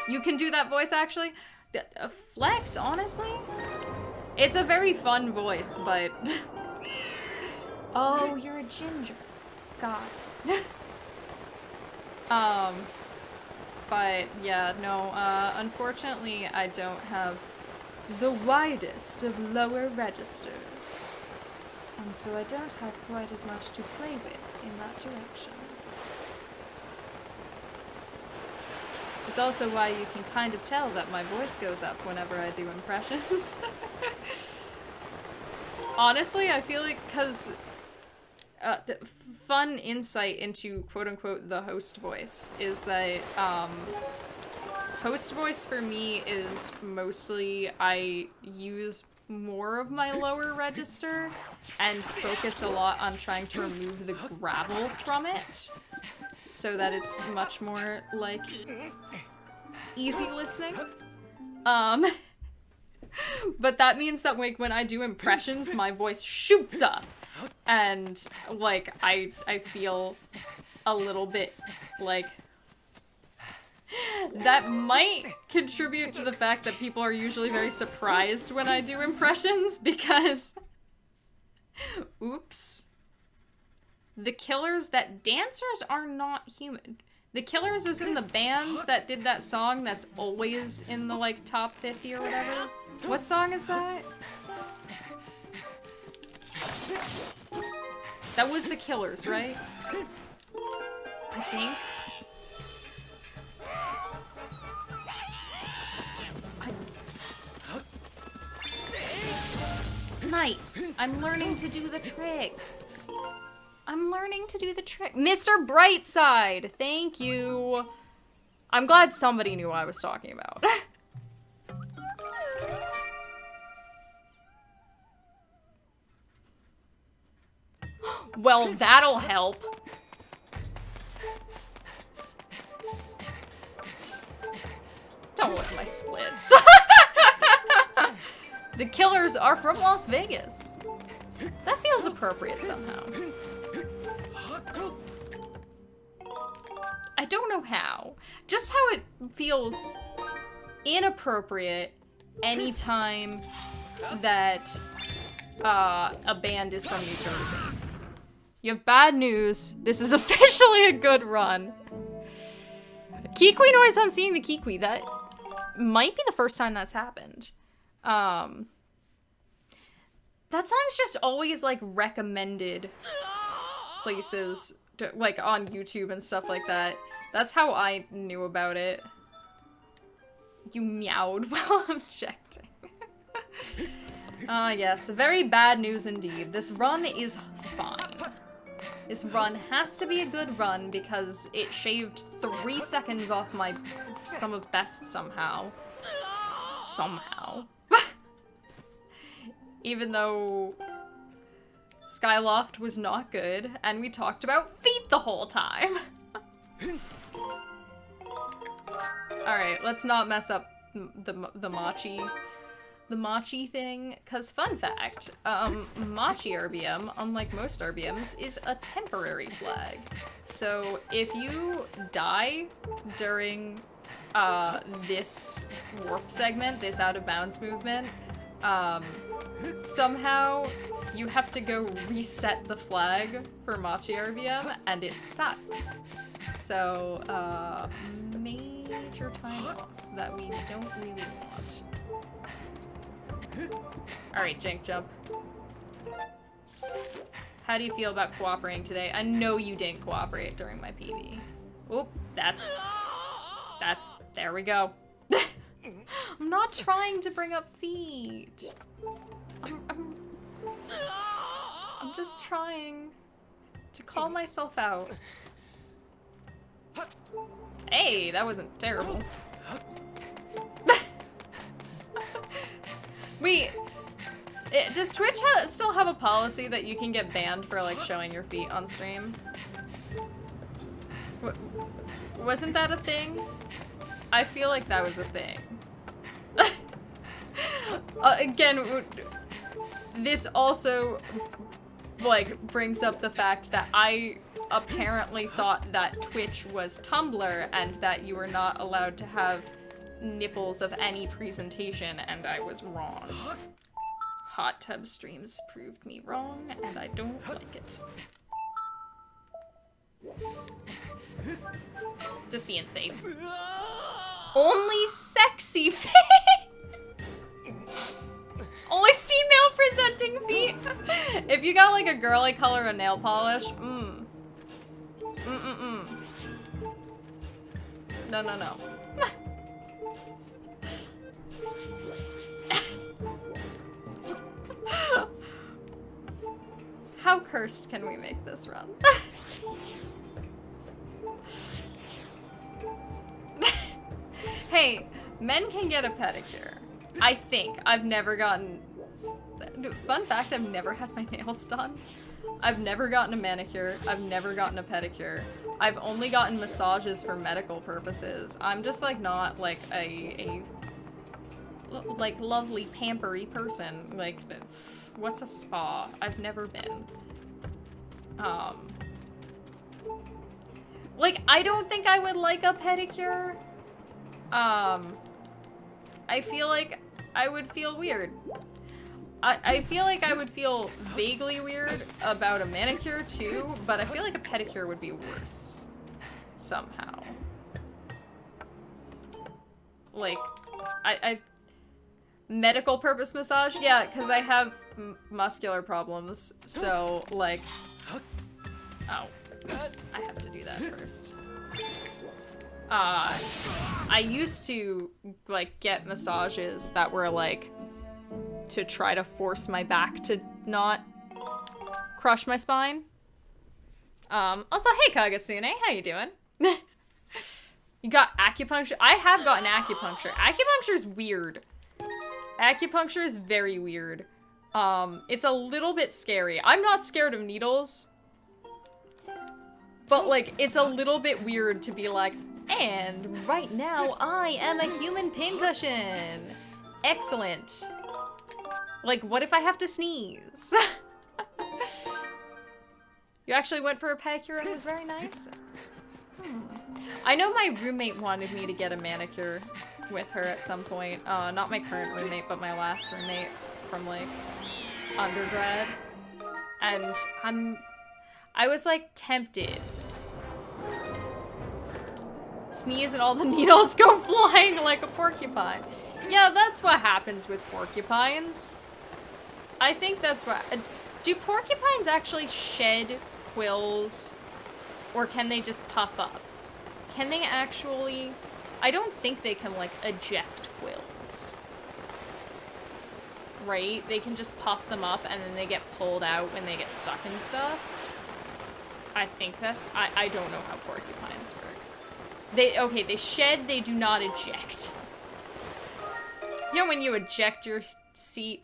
You can do that voice actually? Flex, honestly? It's a very fun voice, but... Oh, you're a ginger. God. But yeah, no, unfortunately I don't have the widest of lower registers. And so I don't have quite as much to play with in that direction. It's also why you can kind of tell that my voice goes up whenever I do impressions. Honestly, I feel like because the fun insight into quote-unquote the host voice is that host voice for me is mostly I use more of my lower register and focus a lot on trying to remove the gravel from it so that it's much more like easy listening. But that means that like when I do impressions my voice shoots up. And, like, I feel a little bit, like, that might contribute to the fact that people are usually very surprised when I do impressions, because, oops, the Killers, that dancers are not human. The Killers is in the band that did that song that's always in the, like, top 50 or whatever. What song is that? That was the Killers, right? I think. Nice. I'm learning to do the trick. I'm learning to do the trick. Mr. Brightside, thank you. I'm glad somebody knew what I was talking about. Well, that'll help. wanna look at my splits. The killers are from Las Vegas. That feels appropriate somehow. I don't know how. Just how it feels inappropriate anytime that a band is from New Jersey. You have bad news. This is officially a good run. Kikwi noise on seeing the Kikwi. That might be the first time that's happened. That song's just always, like, recommended places, to, like, on YouTube and stuff like that. That's how I knew about it. You meowed while objecting. Yes, very bad news indeed. This run is fine. This run has to be a good run because it shaved 3 seconds off my sum of best somehow. Somehow. Even though Skyloft was not good, and we talked about feet the whole time. Alright, let's not mess up the Machi thing, because fun fact, Machi RBM, unlike most RBMs, is a temporary flag. So if you die during this warp segment, this out of bounds movement, somehow you have to go reset the flag for Machi RBM, and it sucks. So, major time loss that we don't really want. Alright, Jank Jump. How do you feel about cooperating today? I know you didn't cooperate during my PV. Oop, that's, there we go. I'm not trying to bring up feet. I'm just trying to call myself out. Hey, that wasn't terrible. Does Twitch still have a policy that you can get banned for, like, showing your feet on stream? Wasn't that a thing? I feel like that was a thing. Again, this also, like, brings up the fact that I apparently thought that Twitch was Tumblr and that you were not allowed to have nipples of any presentation, and I was wrong. Hot tub streams proved me wrong, and I don't like it. Just being safe. Only sexy feet! Only female presenting feet! If you got like a girly color of nail polish, No, no, no. How cursed can we make this run? Hey, men can get a pedicure. I think. I've never gotten... Fun fact, I've never had my nails done. I've never gotten a manicure. I've never gotten a pedicure. I've only gotten massages for medical purposes. I'm just like not like a like lovely pampery person. Like, what's a spa? I've never been. Like, I don't think I would like a pedicure. I feel like I would feel weird. I feel like I would feel vaguely weird about a manicure too, but I feel like a pedicure would be worse. Somehow. Like, medical purpose massage? Yeah, because I have muscular problems, so, like... Oh. I have to do that first. I used to, like, get massages that were, like, to try to force my back to not crush my spine. Also, hey Kagatsune, how you doing? You got acupuncture? I have gotten acupuncture. Acupuncture is weird. Acupuncture is very weird. It's a little bit scary. I'm not scared of needles. But, like, it's a little bit weird to be like, And right now, I am a human pincushion. Excellent. Like, what if I have to sneeze? You actually went for a pedicure and it was very nice? I know my roommate wanted me to get a manicure with her at some point. Not my current roommate, but my last roommate from, like, undergrad. And I was, like, tempted. Sneeze and all the needles go flying like a porcupine. Yeah, that's what happens with porcupines. I think that's what... do porcupines actually shed quills? Or can they just puff up? Can they actually... I don't think they can, like, eject quills. Right? They can just puff them up and then they get pulled out when they get stuck and stuff. I think that... I don't know how porcupines work. Okay, they shed, they do not eject. You know when you eject your seat,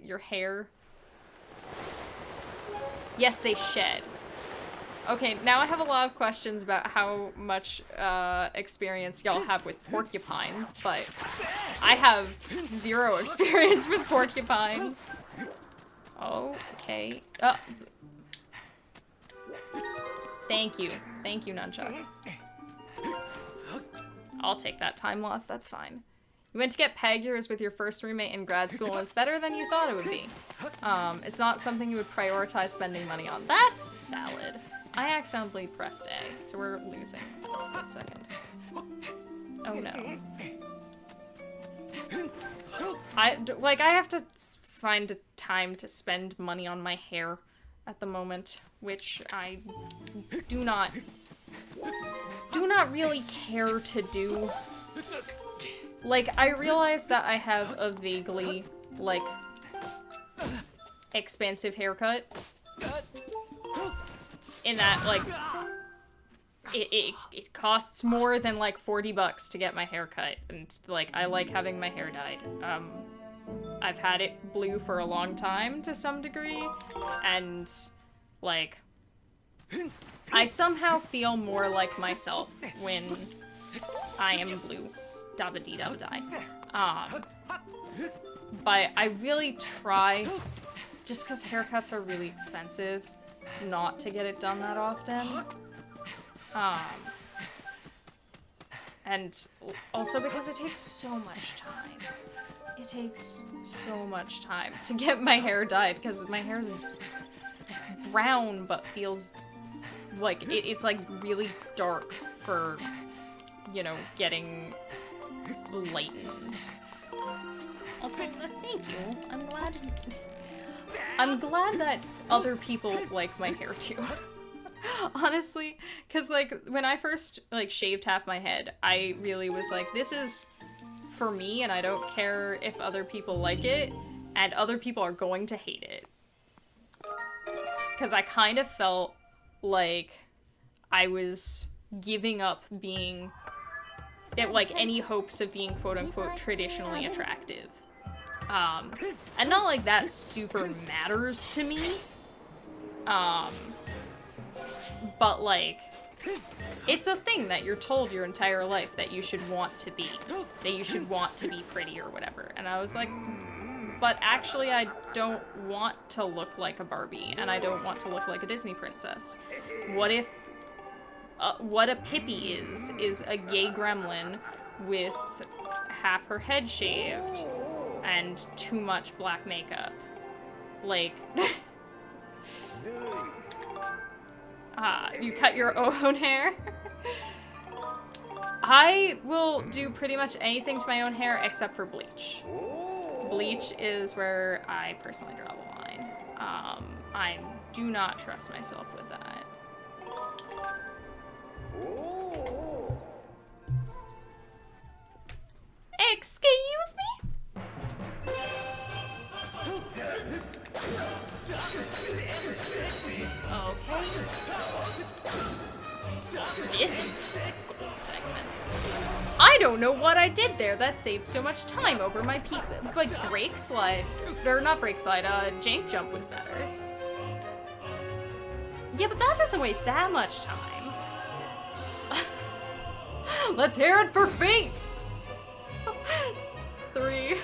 your hair? Yes, they shed. Okay, now I have a lot of questions about how much experience y'all have with porcupines, but I have 0 experience with porcupines. Oh, okay. Thank you. Thank you, Nunchuck. I'll take that time loss, that's fine. You went to get pedicures with your first roommate in grad school and it's better than you thought it would be. It's not something you would prioritize spending money on. That's valid. I accidentally pressed A, so we're losing a split second. Oh no. I have to find a time to spend money on my hair at the moment, which I do not really care to do. Like, I realize that I have a vaguely, like, expensive haircut. In that, like, it costs more than, like, 40 bucks to get my hair cut. And, like, I like having my hair dyed. I've had it blue for a long time to some degree. And, like, I somehow feel more like myself when I am blue. Dabba-dee-dabba-die. But I really try, just because haircuts are really expensive, not to get it done that often. And also because it takes so much time. It takes so much time to get my hair dyed, because my hair is brown but feels like it's like really dark for, you know, getting lightened. Also, thank you. I'm glad that other people like my hair too. Honestly, because like when I first like shaved half my head, I really was like, this is for me and I don't care if other people like it, and other people are going to hate it. Because I kind of felt like I was giving up being, like, any hopes of being quote-unquote traditionally attractive. And not like that super matters to me. But like, it's a thing that you're told your entire life that you should want to be. That you should want to be pretty or whatever. And I was like, but actually I don't want to look like a Barbie, and I don't want to look like a Disney princess. What if, what a Pippi is a gay gremlin with half her head shaved and too much black makeup. Like, you cut your own hair? I will do pretty much anything to my own hair except for bleach. Bleach is where I personally draw the line. I do not trust myself with that. Excuse me? Okay. This is a gold segment. I don't know what I did there that saved so much time over my like brake slide. Or not brake slide, jank jump was better. Yeah, but that doesn't waste that much time. Let's hear it for feet! 3,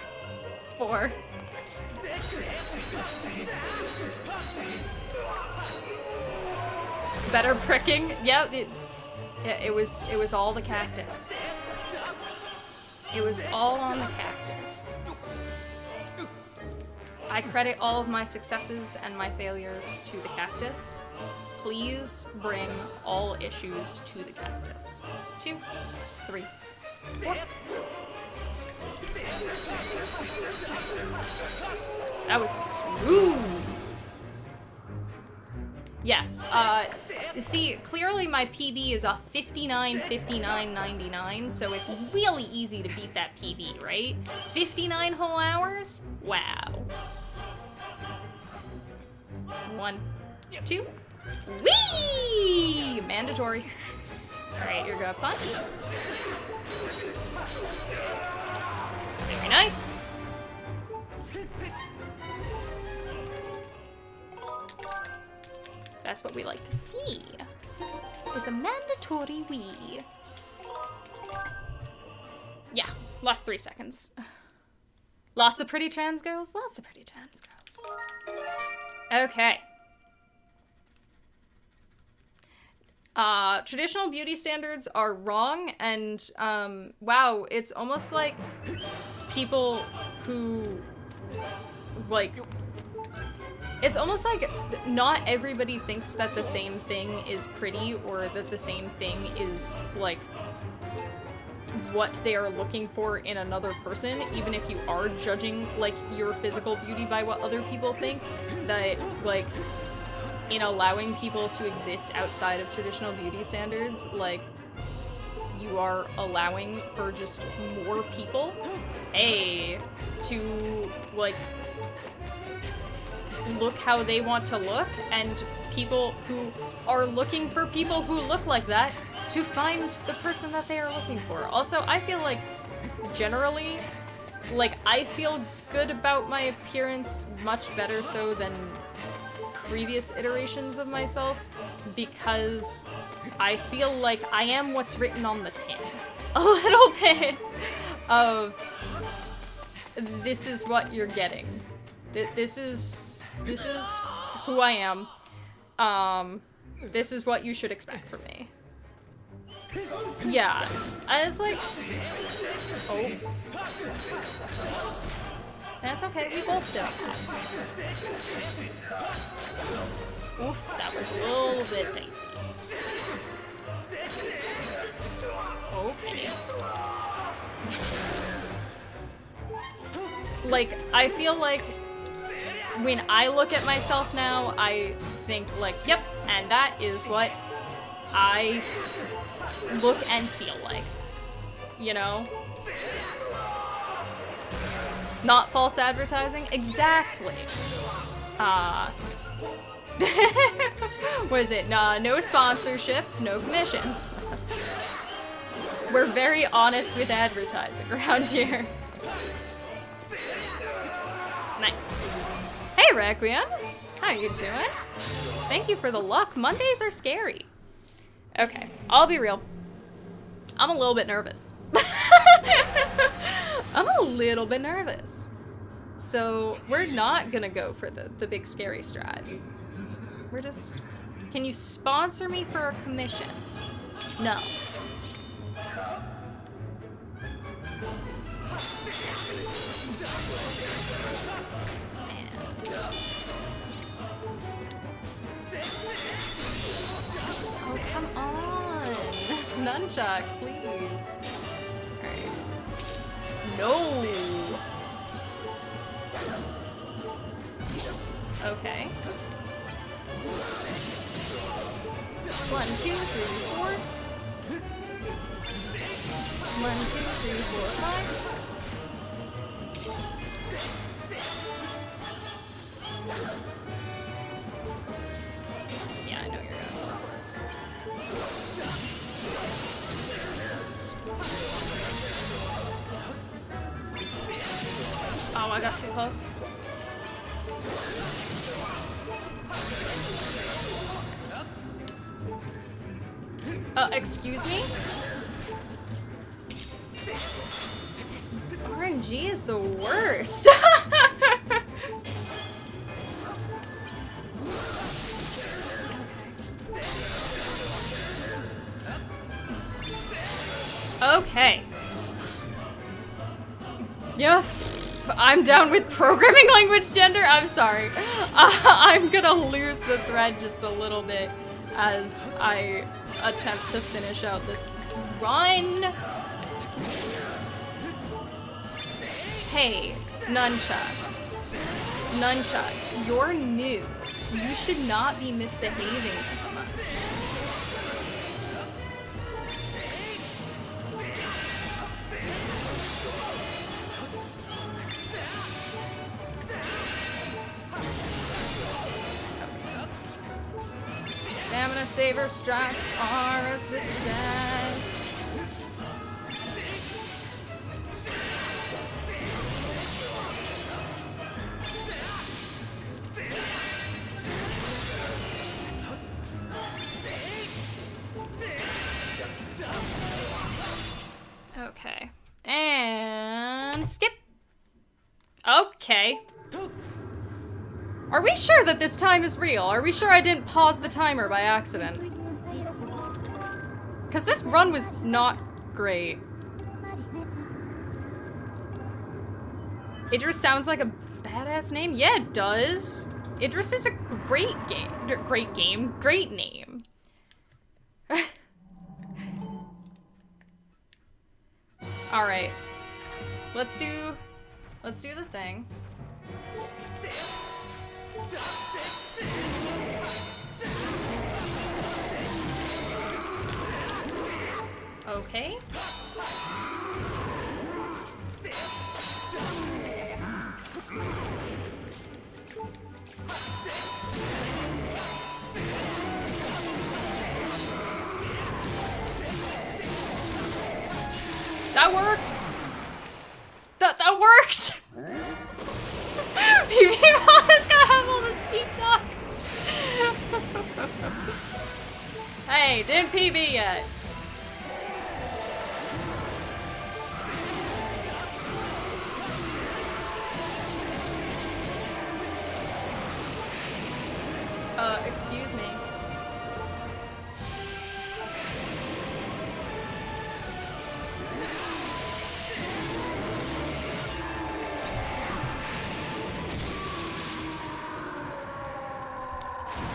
4. Better pricking. Yeah, it was all the cactus. It was all on the cactus. I credit all of my successes and my failures to the cactus. Please bring all issues to the cactus. 2, 3, 4. That was smooth. Yes, see, clearly my PB is a 59:59:99, so it's really easy to beat that PB, right? 59 whole hours? Wow. 1, 2, whee! Mandatory. Alright, you're gonna punch. Very nice. That's what we like to see. Is a mandatory wee. Yeah, last 3 seconds. Lots of pretty trans girls, lots of pretty trans girls. Okay. Traditional beauty standards are wrong, and wow, it's almost like people who, like, it's almost like not everybody thinks that the same thing is pretty, or that the same thing is, like, what they are looking for in another person, even if you are judging, like, your physical beauty by what other people think, that, like, in allowing people to exist outside of traditional beauty standards, like, you are allowing for just more people, to, like, look how they want to look, and people who are looking for people who look like that to find the person that they are looking for. Also, I feel like, generally, like, I feel good about my appearance much better so than previous iterations of myself, because I feel like I am what's written on the tin. A little bit of, this is what you're getting. This is who I am. This is what you should expect from me. Yeah, and it's like, oh. That's okay, we both do. Oof, that was a little bit dicey. Okay. Like, I feel like when I look at myself now, I think like, yep, and that is what I look and feel like, you know? Not false advertising? Exactly. What is it? No sponsorships, no commissions. We're very honest with advertising around here. Nice. Hey, Requiem. How you doing? Thank you for the luck. Mondays are scary. Okay, I'll be real. I'm a little bit nervous. I'm a little bit nervous. So we're not gonna go for the big scary strat. We're just... Can you sponsor me for a commission? No. Oh, come on. Nunchuck, please. Alright. No! Okay. 1, 2, 3, 4. 1, 2, 3, 4, 5. Yeah, I know you're going for it. Oh, I got too close. Excuse me? RNG is the worst. Okay. Yeah, I'm down with programming language gender. I'm sorry. I'm gonna lose the thread just a little bit as I attempt to finish out this run. Hey, Nunchuck. Nunchuck, you're new. You should not be misbehaving this much. Stamina saver strikes are a success. Okay. And skip. Okay. Are we sure that this time is real? Are we sure I didn't pause the timer by accident? Because this run was not great. Idris sounds like a badass name? Yeah, it does. Idris is a great game. Great name. Alright. Let's do the thing. Okay. That works! That works! PB is gonna have all this peep talk. Hey, didn't PB yet. Excuse me.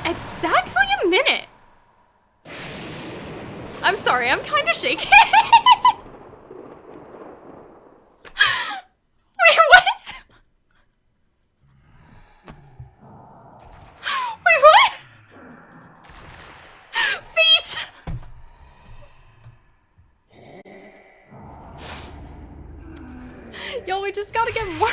Exactly a minute. I'm sorry, I'm kind of shaking. Wait, what? Wait, what? Feet! Yo, we just gotta get more.